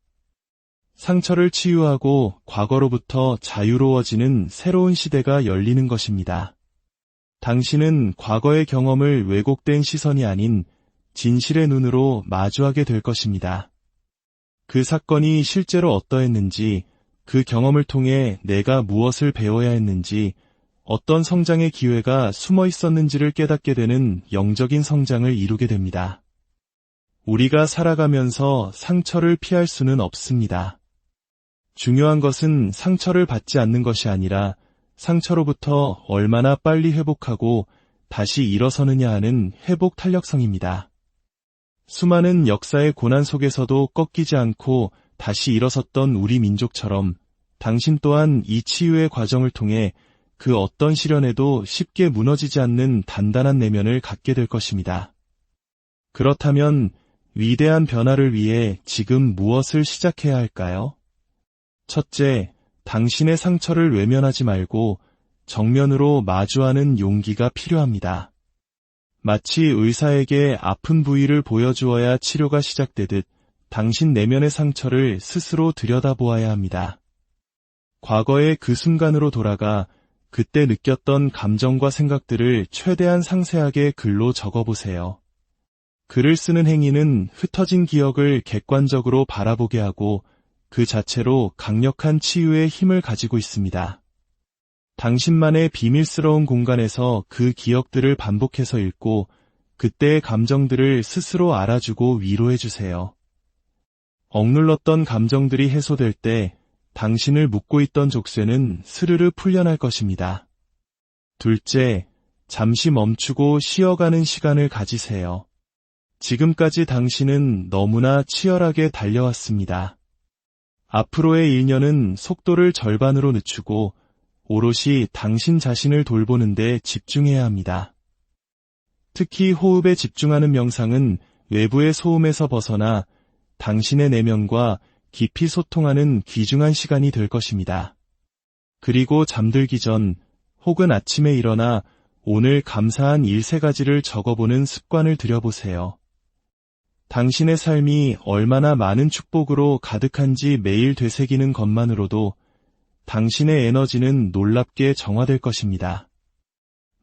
상처를 치유하고 과거로부터 자유로워지는 새로운 시대가 열리는 것입니다. 당신은 과거의 경험을 왜곡된 시선이 아닌 진실의 눈으로 마주하게 될 것입니다. 그 사건이 실제로 어떠했는지, 그 경험을 통해 내가 무엇을 배워야 했는지, 어떤 성장의 기회가 숨어 있었는지를 깨닫게 되는 영적인 성장을 이루게 됩니다. 우리가 살아가면서 상처를 피할 수는 없습니다. 중요한 것은 상처를 받지 않는 것이 아니라 상처로부터 얼마나 빨리 회복하고 다시 일어서느냐 하는 회복 탄력성입니다. 수많은 역사의 고난 속에서도 꺾이지 않고 다시 일어섰던 우리 민족처럼 당신 또한 이 치유의 과정을 통해 그 어떤 시련에도 쉽게 무너지지 않는 단단한 내면을 갖게 될 것입니다. 그렇다면 위대한 변화를 위해 지금 무엇을 시작해야 할까요? 첫째, 당신의 상처를 외면하지 말고 정면으로 마주하는 용기가 필요합니다. 마치 의사에게 아픈 부위를 보여주어야 치료가 시작되듯 당신 내면의 상처를 스스로 들여다보아야 합니다. 과거의 그 순간으로 돌아가 그때 느꼈던 감정과 생각들을 최대한 상세하게 글로 적어보세요. 글을 쓰는 행위는 흩어진 기억을 객관적으로 바라보게 하고 그 자체로 강력한 치유의 힘을 가지고 있습니다. 당신만의 비밀스러운 공간에서 그 기억들을 반복해서 읽고 그때의 감정들을 스스로 알아주고 위로해주세요. 억눌렀던 감정들이 해소될 때 당신을 묶고 있던 족쇄는 스르르 풀려날 것입니다. 둘째, 잠시 멈추고 쉬어가는 시간을 가지세요. 지금까지 당신은 너무나 치열하게 달려왔습니다. 앞으로의 1년은 속도를 절반으로 늦추고 오롯이 당신 자신을 돌보는 데 집중해야 합니다. 특히 호흡에 집중하는 명상은 외부의 소음에서 벗어나 당신의 내면과 깊이 소통하는 귀중한 시간이 될 것입니다. 그리고 잠들기 전 혹은 아침에 일어나 오늘 감사한 일 3가지를 적어보는 습관을 들여보세요. 당신의 삶이 얼마나 많은 축복으로 가득한지 매일 되새기는 것만으로도 당신의 에너지는 놀랍게 정화될 것입니다.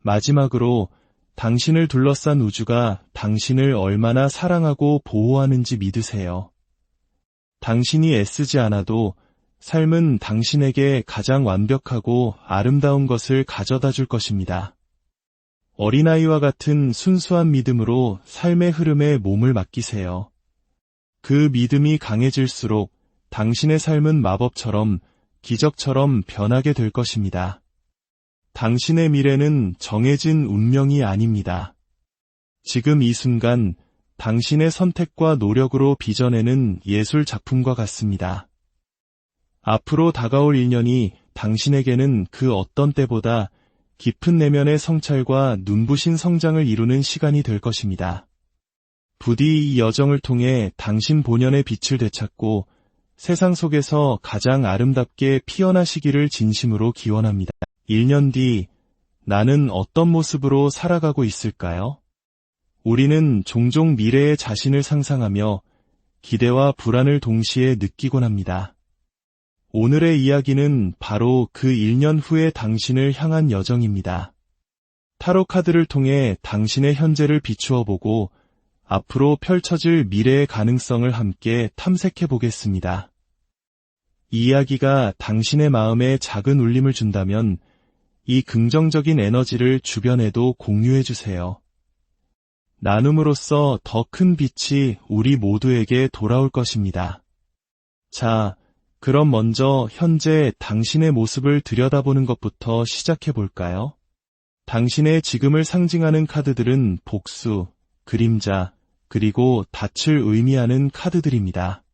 마지막으로 당신을 둘러싼 우주가 당신을 얼마나 사랑하고 보호하는지 믿으세요. 당신이 애쓰지 않아도 삶은 당신에게 가장 완벽하고 아름다운 것을 가져다 줄 것입니다. 어린아이와 같은 순수한 믿음으로 삶의 흐름에 몸을 맡기세요. 그 믿음이 강해질수록 당신의 삶은 마법처럼, 기적처럼 변하게 될 것입니다. 당신의 미래는 정해진 운명이 아닙니다. 지금 이 순간 당신의 선택과 노력으로 빚어내는 예술 작품과 같습니다. 앞으로 다가올 1년이 당신에게는 그 어떤 때보다 깊은 내면의 성찰과 눈부신 성장을 이루는 시간이 될 것입니다. 부디 이 여정을 통해 당신 본연의 빛을 되찾고 세상 속에서 가장 아름답게 피어나시기를 진심으로 기원합니다. 1년 뒤 나는 어떤 모습으로 살아가고 있을까요? 우리는 종종 미래의 자신을 상상하며 기대와 불안을 동시에 느끼곤 합니다. 오늘의 이야기는 바로 그 1년 후의 당신을 향한 여정입니다. 타로 카드를 통해 당신의 현재를 비추어 보고 앞으로 펼쳐질 미래의 가능성을 함께 탐색해 보겠습니다. 이 이야기가 당신의 마음에 작은 울림을 준다면 이 긍정적인 에너지를 주변에도 공유해 주세요. 나눔으로써 더 큰 빛이 우리 모두에게 돌아올 것입니다. 자, 그럼 먼저 현재 당신의 모습을 들여다보는 것부터 시작해 볼까요? 당신의 지금을 상징하는 카드들은 복수, 그림자, 그리고 닻을 의미하는 카드들입니다.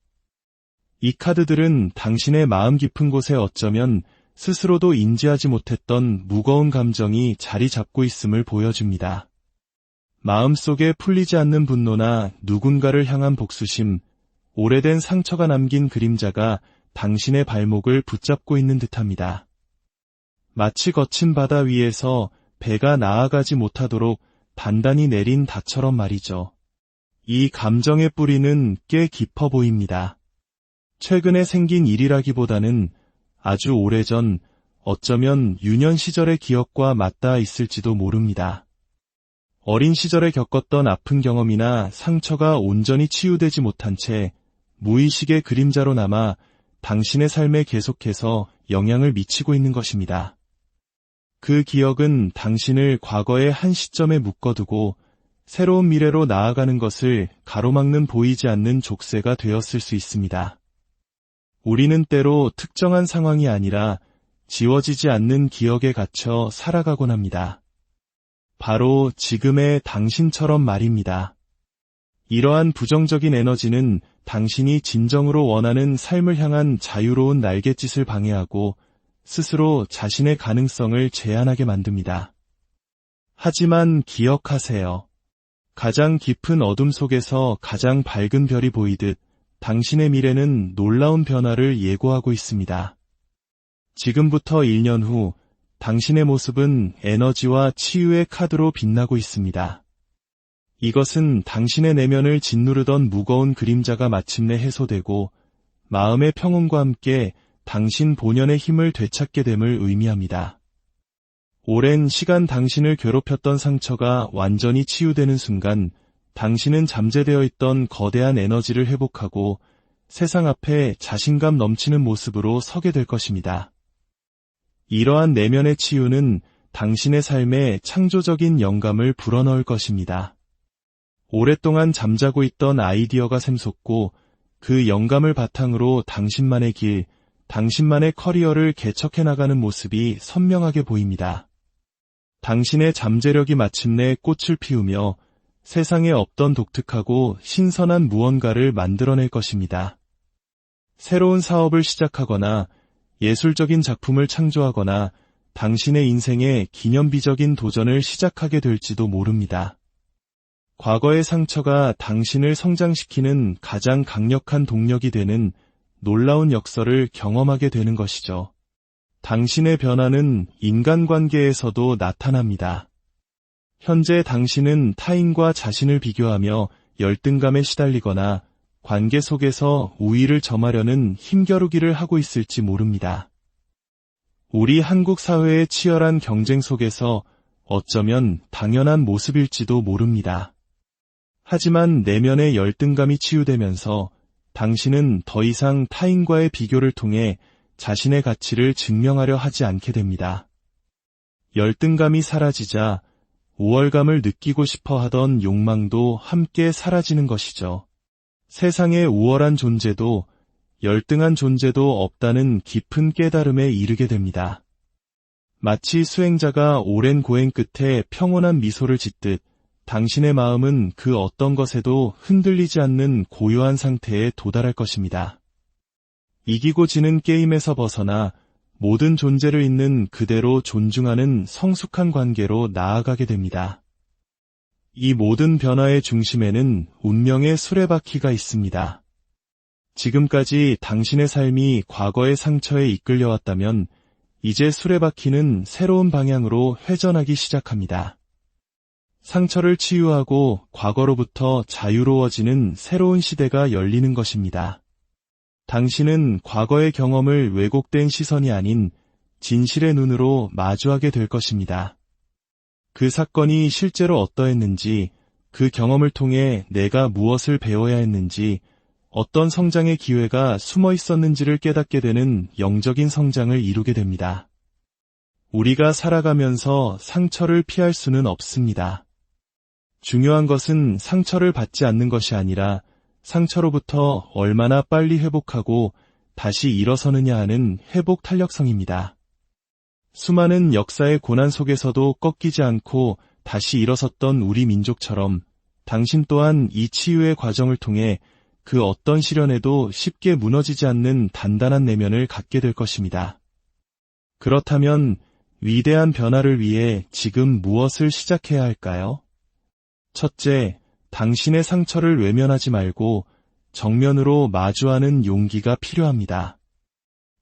이 카드들은 당신의 마음 깊은 곳에 어쩌면 스스로도 인지하지 못했던 무거운 감정이 자리 잡고 있음을 보여줍니다. 마음속에 풀리지 않는 분노나 누군가를 향한 복수심, 오래된 상처가 남긴 그림자가 당신의 발목을 붙잡고 있는 듯합니다. 마치 거친 바다 위에서 배가 나아가지 못하도록 단단히 내린 닷처럼 말이죠. 이 감정의 뿌리는 꽤 깊어 보입니다. 최근에 생긴 일이라기보다는 아주 오래전, 어쩌면 유년 시절의 기억과 맞닿아 있을지도 모릅니다. 어린 시절에 겪었던 아픈 경험이나 상처가 온전히 치유되지 못한 채 무의식의 그림자로 남아 당신의 삶에 계속해서 영향을 미치고 있는 것입니다. 그 기억은 당신을 과거의 한 시점에 묶어두고 새로운 미래로 나아가는 것을 가로막는 보이지 않는 족쇄가 되었을 수 있습니다. 우리는 때로 특정한 상황이 아니라 지워지지 않는 기억에 갇혀 살아가곤 합니다. 바로 지금의 당신처럼 말입니다. 이러한 부정적인 에너지는 당신이 진정으로 원하는 삶을 향한 자유로운 날갯짓을 방해하고 스스로 자신의 가능성을 제한하게 만듭니다. 하지만 기억하세요. 가장 깊은 어둠 속에서 가장 밝은 별이 보이듯 당신의 미래는 놀라운 변화를 예고하고 있습니다. 지금부터 1년 후 당신의 모습은 에너지와 치유의 카드로 빛나고 있습니다. 이것은 당신의 내면을 짓누르던 무거운 그림자가 마침내 해소되고 마음의 평온과 함께 당신 본연의 힘을 되찾게 됨을 의미합니다. 오랜 시간 당신을 괴롭혔던 상처가 완전히 치유되는 순간 당신은 잠재되어 있던 거대한 에너지를 회복하고 세상 앞에 자신감 넘치는 모습으로 서게 될 것입니다. 이러한 내면의 치유는 당신의 삶에 창조적인 영감을 불어넣을 것입니다. 오랫동안 잠자고 있던 아이디어가 샘솟고 그 영감을 바탕으로 당신만의 길, 당신만의 커리어를 개척해 나가는 모습이 선명하게 보입니다. 당신의 잠재력이 마침내 꽃을 피우며 세상에 없던 독특하고 신선한 무언가를 만들어낼 것입니다. 새로운 사업을 시작하거나 예술적인 작품을 창조하거나 당신의 인생에 기념비적인 도전을 시작하게 될지도 모릅니다. 과거의 상처가 당신을 성장시키는 가장 강력한 동력이 되는 놀라운 역설을 경험하게 되는 것이죠. 당신의 변화는 인간관계에서도 나타납니다. 현재 당신은 타인과 자신을 비교하며 열등감에 시달리거나 관계 속에서 우위를 점하려는 힘겨루기를 하고 있을지 모릅니다. 우리 한국 사회의 치열한 경쟁 속에서 어쩌면 당연한 모습일지도 모릅니다. 하지만 내면의 열등감이 치유되면서 당신은 더 이상 타인과의 비교를 통해 자신의 가치를 증명하려 하지 않게 됩니다. 열등감이 사라지자 우월감을 느끼고 싶어 하던 욕망도 함께 사라지는 것이죠. 세상에 우월한 존재도 열등한 존재도 없다는 깊은 깨달음에 이르게 됩니다. 마치 수행자가 오랜 고행 끝에 평온한 미소를 짓듯 당신의 마음은 그 어떤 것에도 흔들리지 않는 고요한 상태에 도달할 것입니다. 이기고 지는 게임에서 벗어나 모든 존재를 있는 그대로 존중하는 성숙한 관계로 나아가게 됩니다. 이 모든 변화의 중심에는 운명의 수레바퀴가 있습니다. 지금까지 당신의 삶이 과거의 상처에 이끌려왔다면 이제 수레바퀴는 새로운 방향으로 회전하기 시작합니다. 상처를 치유하고 과거로부터 자유로워지는 새로운 시대가 열리는 것입니다. 당신은 과거의 경험을 왜곡된 시선이 아닌 진실의 눈으로 마주하게 될 것입니다. 그 사건이 실제로 어떠했는지, 그 경험을 통해 내가 무엇을 배워야 했는지, 어떤 성장의 기회가 숨어 있었는지를 깨닫게 되는 영적인 성장을 이루게 됩니다. 우리가 살아가면서 상처를 피할 수는 없습니다. 중요한 것은 상처를 받지 않는 것이 아니라 상처로부터 얼마나 빨리 회복하고 다시 일어서느냐 하는 회복 탄력성입니다. 수많은 역사의 고난 속에서도 꺾이지 않고 다시 일어섰던 우리 민족처럼 당신 또한 이 치유의 과정을 통해 그 어떤 시련에도 쉽게 무너지지 않는 단단한 내면을 갖게 될 것입니다. 그렇다면 위대한 변화를 위해 지금 무엇을 시작해야 할까요? 첫째, 당신의 상처를 외면하지 말고 정면으로 마주하는 용기가 필요합니다.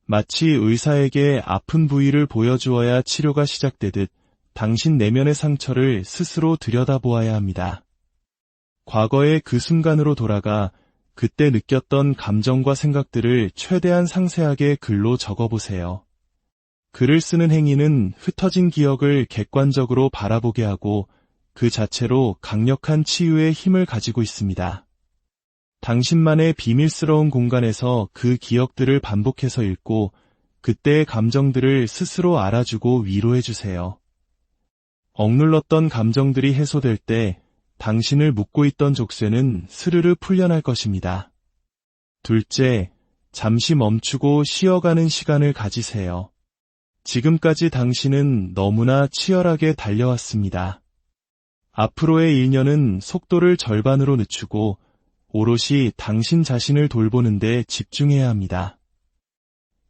마치 의사에게 아픈 부위를 보여주어야 치료가 시작되듯 당신 내면의 상처를 스스로 들여다보아야 합니다. 과거의 그 순간으로 돌아가 그때 느꼈던 감정과 생각들을 최대한 상세하게 글로 적어보세요. 글을 쓰는 행위는 흩어진 기억을 객관적으로 바라보게 하고 그 자체로 강력한 치유의 힘을 가지고 있습니다. 당신만의 비밀스러운 공간에서 그 기억들을 반복해서 읽고 그때의 감정들을 스스로 알아주고 위로해주세요. 억눌렀던 감정들이 해소될 때 당신을 묶고 있던 족쇄는 스르르 풀려날 것입니다. 둘째, 잠시 멈추고 쉬어가는 시간을 가지세요. 지금까지 당신은 너무나 치열하게 달려왔습니다. 앞으로의 1년은 속도를 절반으로 늦추고 오롯이 당신 자신을 돌보는 데 집중해야 합니다.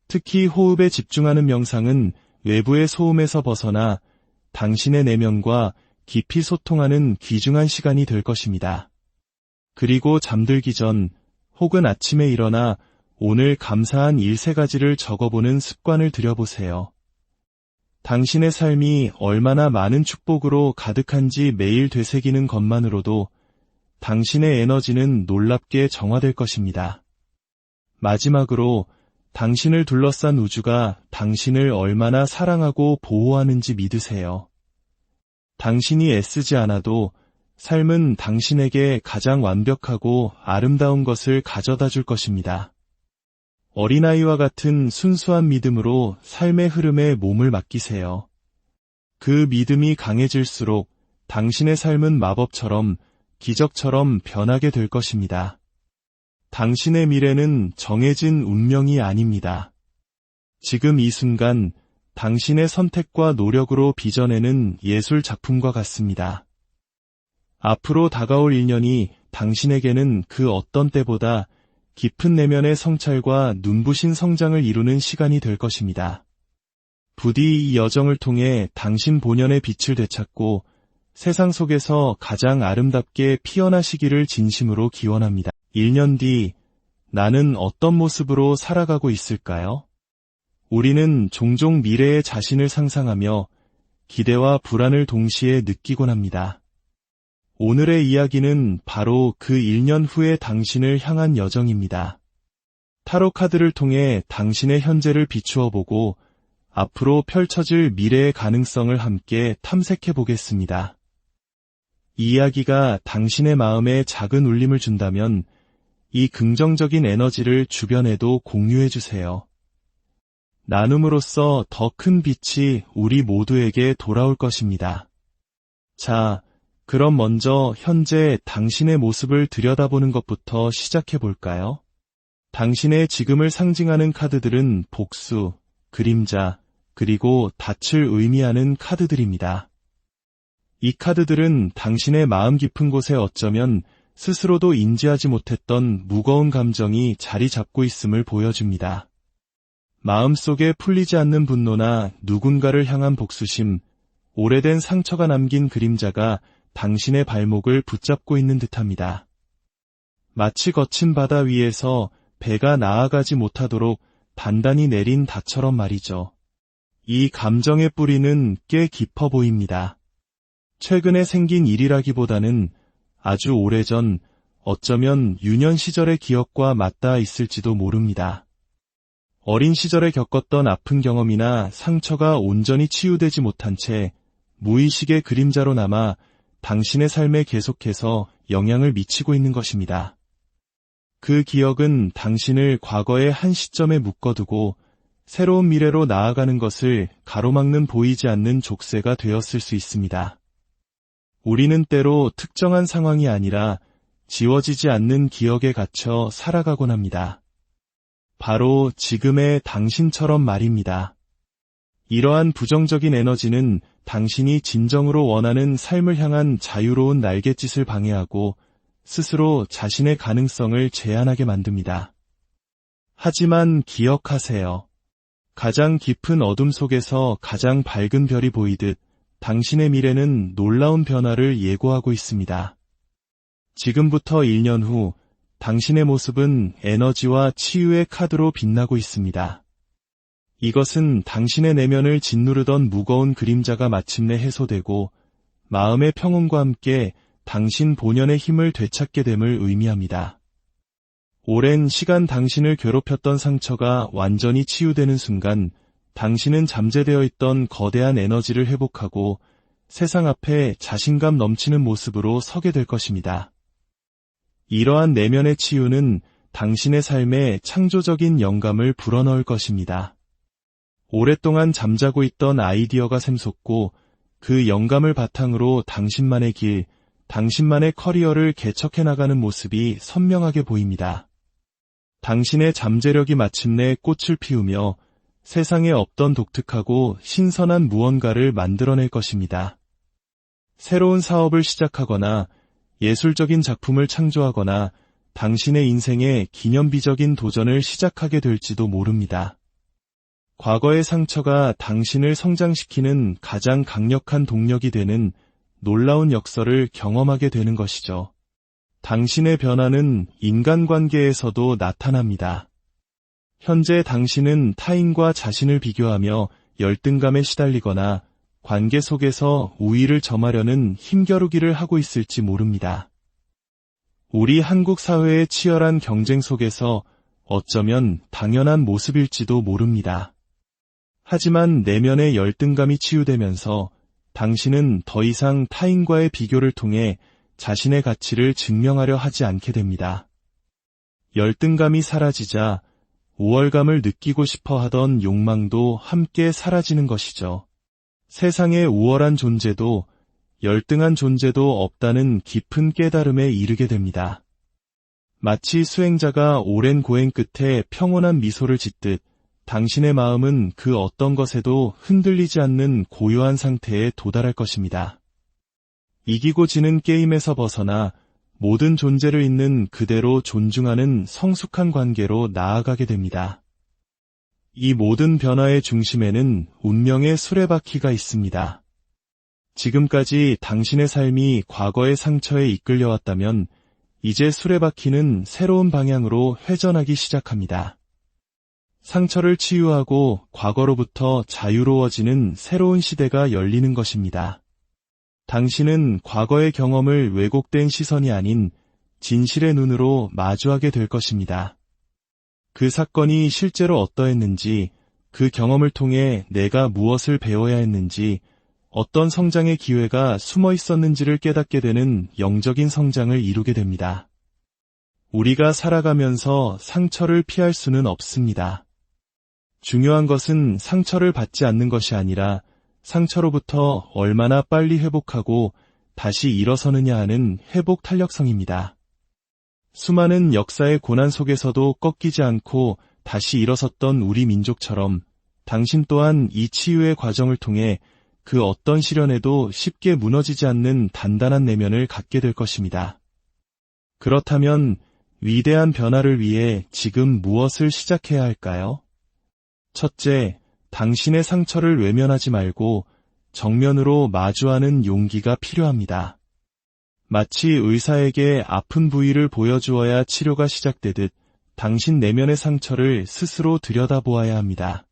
특히 호흡에 집중하는 명상은 외부의 소음에서 벗어나 당신의 내면과 깊이 소통하는 귀중한 시간이 될 것입니다. 그리고 잠들기 전 혹은 아침에 일어나 오늘 감사한 일 3가지를 적어보는 습관을 들여보세요. 당신의 삶이 얼마나 많은 축복으로 가득한지 매일 되새기는 것만으로도 당신의 에너지는 놀랍게 정화될 것입니다. 마지막으로 당신을 둘러싼 우주가 당신을 얼마나 사랑하고 보호하는지 믿으세요. 당신이 애쓰지 않아도 삶은 당신에게 가장 완벽하고 아름다운 것을 가져다 줄 것입니다. 어린아이와 같은 순수한 믿음으로 삶의 흐름에 몸을 맡기세요. 그 믿음이 강해질수록 당신의 삶은 마법처럼, 기적처럼 변하게 될 것입니다. 당신의 미래는 정해진 운명이 아닙니다. 지금 이 순간 당신의 선택과 노력으로 빚어내는 예술 작품과 같습니다. 앞으로 다가올 1년이 당신에게는 그 어떤 때보다 깊은 내면의 성찰과 눈부신 성장을 이루는 시간이 될 것입니다. 부디 이 여정을 통해 당신 본연의 빛을 되찾고 세상 속에서 가장 아름답게 피어나시기를 진심으로 기원합니다. 1년 뒤 나는 어떤 모습으로 살아가고 있을까요? 우리는 종종 미래의 자신을 상상하며 기대와 불안을 동시에 느끼곤 합니다. 오늘의 이야기는 바로 그 1년 후의 당신을 향한 여정입니다. 타로 카드를 통해 당신의 현재를 비추어 보고 앞으로 펼쳐질 미래의 가능성을 함께 탐색해 보겠습니다. 이 이야기가 당신의 마음에 작은 울림을 준다면 이 긍정적인 에너지를 주변에도 공유해 주세요. 나눔으로써 더 큰 빛이 우리 모두에게 돌아올 것입니다. 자, 그럼 먼저 현재 당신의 모습을 들여다보는 것부터 시작해 볼까요? 당신의 지금을 상징하는 카드들은 복수, 그림자, 그리고 닻을 의미하는 카드들입니다. 이 카드들은 당신의 마음 깊은 곳에 어쩌면 스스로도 인지하지 못했던 무거운 감정이 자리 잡고 있음을 보여줍니다. 마음속에 풀리지 않는 분노나 누군가를 향한 복수심, 오래된 상처가 남긴 그림자가 당신의 발목을 붙잡고 있는 듯합니다. 마치 거친 바다 위에서 배가 나아가지 못하도록 단단히 내린 닷처럼 말이죠. 이 감정의 뿌리는 꽤 깊어 보입니다. 최근에 생긴 일이라기보다는 아주 오래전, 어쩌면 유년 시절의 기억과 맞닿아 있을지도 모릅니다. 어린 시절에 겪었던 아픈 경험이나 상처가 온전히 치유되지 못한 채 무의식의 그림자로 남아 당신의 삶에 계속해서 영향을 미치고 있는 것입니다. 그 기억은 당신을 과거의 한 시점에 묶어두고 새로운 미래로 나아가는 것을 가로막는 보이지 않는 족쇄가 되었을 수 있습니다. 우리는 때로 특정한 상황이 아니라 지워지지 않는 기억에 갇혀 살아가곤 합니다. 바로 지금의 당신처럼 말입니다. 이러한 부정적인 에너지는 당신이 진정으로 원하는 삶을 향한 자유로운 날갯짓을 방해하고 스스로 자신의 가능성을 제한하게 만듭니다. 하지만 기억하세요. 가장 깊은 어둠 속에서 가장 밝은 별이 보이듯 당신의 미래는 놀라운 변화를 예고하고 있습니다. 지금부터 1년 후 당신의 모습은 에너지와 치유의 카드로 빛나고 있습니다. 이것은 당신의 내면을 짓누르던 무거운 그림자가 마침내 해소되고 마음의 평온과 함께 당신 본연의 힘을 되찾게 됨을 의미합니다. 오랜 시간 당신을 괴롭혔던 상처가 완전히 치유되는 순간 당신은 잠재되어 있던 거대한 에너지를 회복하고 세상 앞에 자신감 넘치는 모습으로 서게 될 것입니다. 이러한 내면의 치유는 당신의 삶에 창조적인 영감을 불어넣을 것입니다. 오랫동안 잠자고 있던 아이디어가 샘솟고 그 영감을 바탕으로 당신만의 길, 당신만의 커리어를 개척해 나가는 모습이 선명하게 보입니다. 당신의 잠재력이 마침내 꽃을 피우며 세상에 없던 독특하고 신선한 무언가를 만들어낼 것입니다. 새로운 사업을 시작하거나 예술적인 작품을 창조하거나 당신의 인생에 기념비적인 도전을 시작하게 될지도 모릅니다. 과거의 상처가 당신을 성장시키는 가장 강력한 동력이 되는 놀라운 역설을 경험하게 되는 것이죠. 당신의 변화는 인간관계에서도 나타납니다. 현재 당신은 타인과 자신을 비교하며 열등감에 시달리거나 관계 속에서 우위를 점하려는 힘겨루기를 하고 있을지 모릅니다. 우리 한국 사회의 치열한 경쟁 속에서 어쩌면 당연한 모습일지도 모릅니다. 하지만 내면의 열등감이 치유되면서 당신은 더 이상 타인과의 비교를 통해 자신의 가치를 증명하려 하지 않게 됩니다. 열등감이 사라지자 우월감을 느끼고 싶어 하던 욕망도 함께 사라지는 것이죠. 세상에 우월한 존재도 열등한 존재도 없다는 깊은 깨달음에 이르게 됩니다. 마치 수행자가 오랜 고행 끝에 평온한 미소를 짓듯 당신의 마음은 그 어떤 것에도 흔들리지 않는 고요한 상태에 도달할 것입니다. 이기고 지는 게임에서 벗어나 모든 존재를 있는 그대로 존중하는 성숙한 관계로 나아가게 됩니다. 이 모든 변화의 중심에는 운명의 수레바퀴가 있습니다. 지금까지 당신의 삶이 과거의 상처에 이끌려왔다면 이제 수레바퀴는 새로운 방향으로 회전하기 시작합니다. 상처를 치유하고 과거로부터 자유로워지는 새로운 시대가 열리는 것입니다. 당신은 과거의 경험을 왜곡된 시선이 아닌 진실의 눈으로 마주하게 될 것입니다. 그 사건이 실제로 어떠했는지, 그 경험을 통해 내가 무엇을 배워야 했는지, 어떤 성장의 기회가 숨어 있었는지를 깨닫게 되는 영적인 성장을 이루게 됩니다. 우리가 살아가면서 상처를 피할 수는 없습니다. 중요한 것은 상처를 받지 않는 것이 아니라 상처로부터 얼마나 빨리 회복하고 다시 일어서느냐 하는 회복 탄력성입니다. 수많은 역사의 고난 속에서도 꺾이지 않고 다시 일어섰던 우리 민족처럼 당신 또한 이 치유의 과정을 통해 그 어떤 시련에도 쉽게 무너지지 않는 단단한 내면을 갖게 될 것입니다. 그렇다면 위대한 변화를 위해 지금 무엇을 시작해야 할까요? 첫째, 당신의 상처를 외면하지 말고 정면으로 마주하는 용기가 필요합니다. 마치 의사에게 아픈 부위를 보여주어야 치료가 시작되듯 당신 내면의 상처를 스스로 들여다보아야 합니다.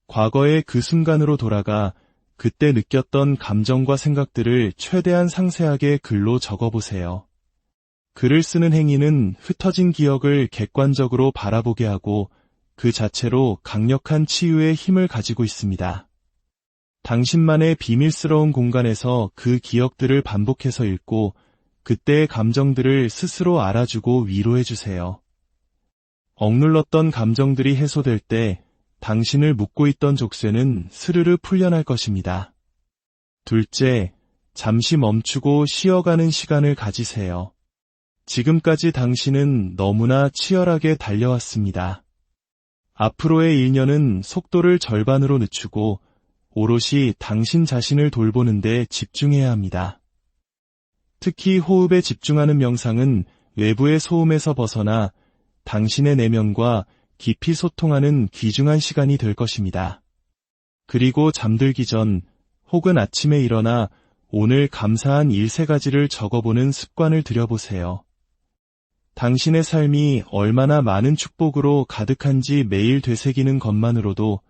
과거의 그 순간으로 돌아가 그때 느꼈던 감정과 생각들을 최대한 상세하게 글로 적어보세요. 글을 쓰는 행위는 흩어진 기억을 객관적으로 바라보게 하고 그 자체로 강력한 치유의 힘을 가지고 있습니다. 당신만의 비밀스러운 공간에서 그 기억들을 반복해서 읽고 그때의 감정들을 스스로 알아주고 위로해주세요. 억눌렀던 감정들이 해소될 때 당신을 묶고 있던 족쇄는 스르르 풀려날 것입니다. 둘째, 잠시 멈추고 쉬어가는 시간을 가지세요. 지금까지 당신은 너무나 치열하게 달려왔습니다. 앞으로의 1년은 속도를 절반으로 늦추고 오롯이 당신 자신을 돌보는 데 집중해야 합니다. 특히 호흡에 집중하는 명상은 외부의 소음에서 벗어나 당신의 내면과 깊이 소통하는 귀중한 시간이 될 것입니다. 그리고 잠들기 전 혹은 아침에 일어나 오늘 감사한 일 3가지를 적어보는 습관을 들여보세요. 당신의 삶이 얼마나 많은 축복으로 가득한지 매일 되새기는 것만으로도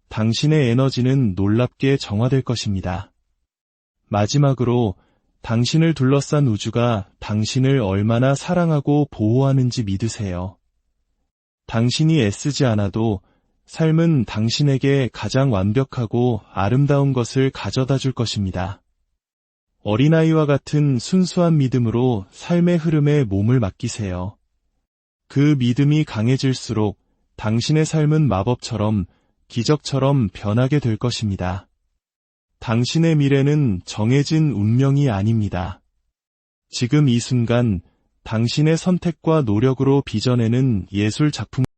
당신의 에너지는 놀랍게 정화될 것입니다. 마지막으로 당신을 둘러싼 우주가 당신을 얼마나 사랑하고 보호하는지 믿으세요. 당신이 애쓰지 않아도 삶은 당신에게 가장 완벽하고 아름다운 것을 가져다 줄 것입니다. 어린아이와 같은 순수한 믿음으로 삶의 흐름에 몸을 맡기세요. 그 믿음이 강해질수록 당신의 삶은 마법처럼, 기적처럼 변하게 될 것입니다. 당신의 미래는 정해진 운명이 아닙니다. 지금 이 순간 당신의 선택과 노력으로 빚어내는 예술 작품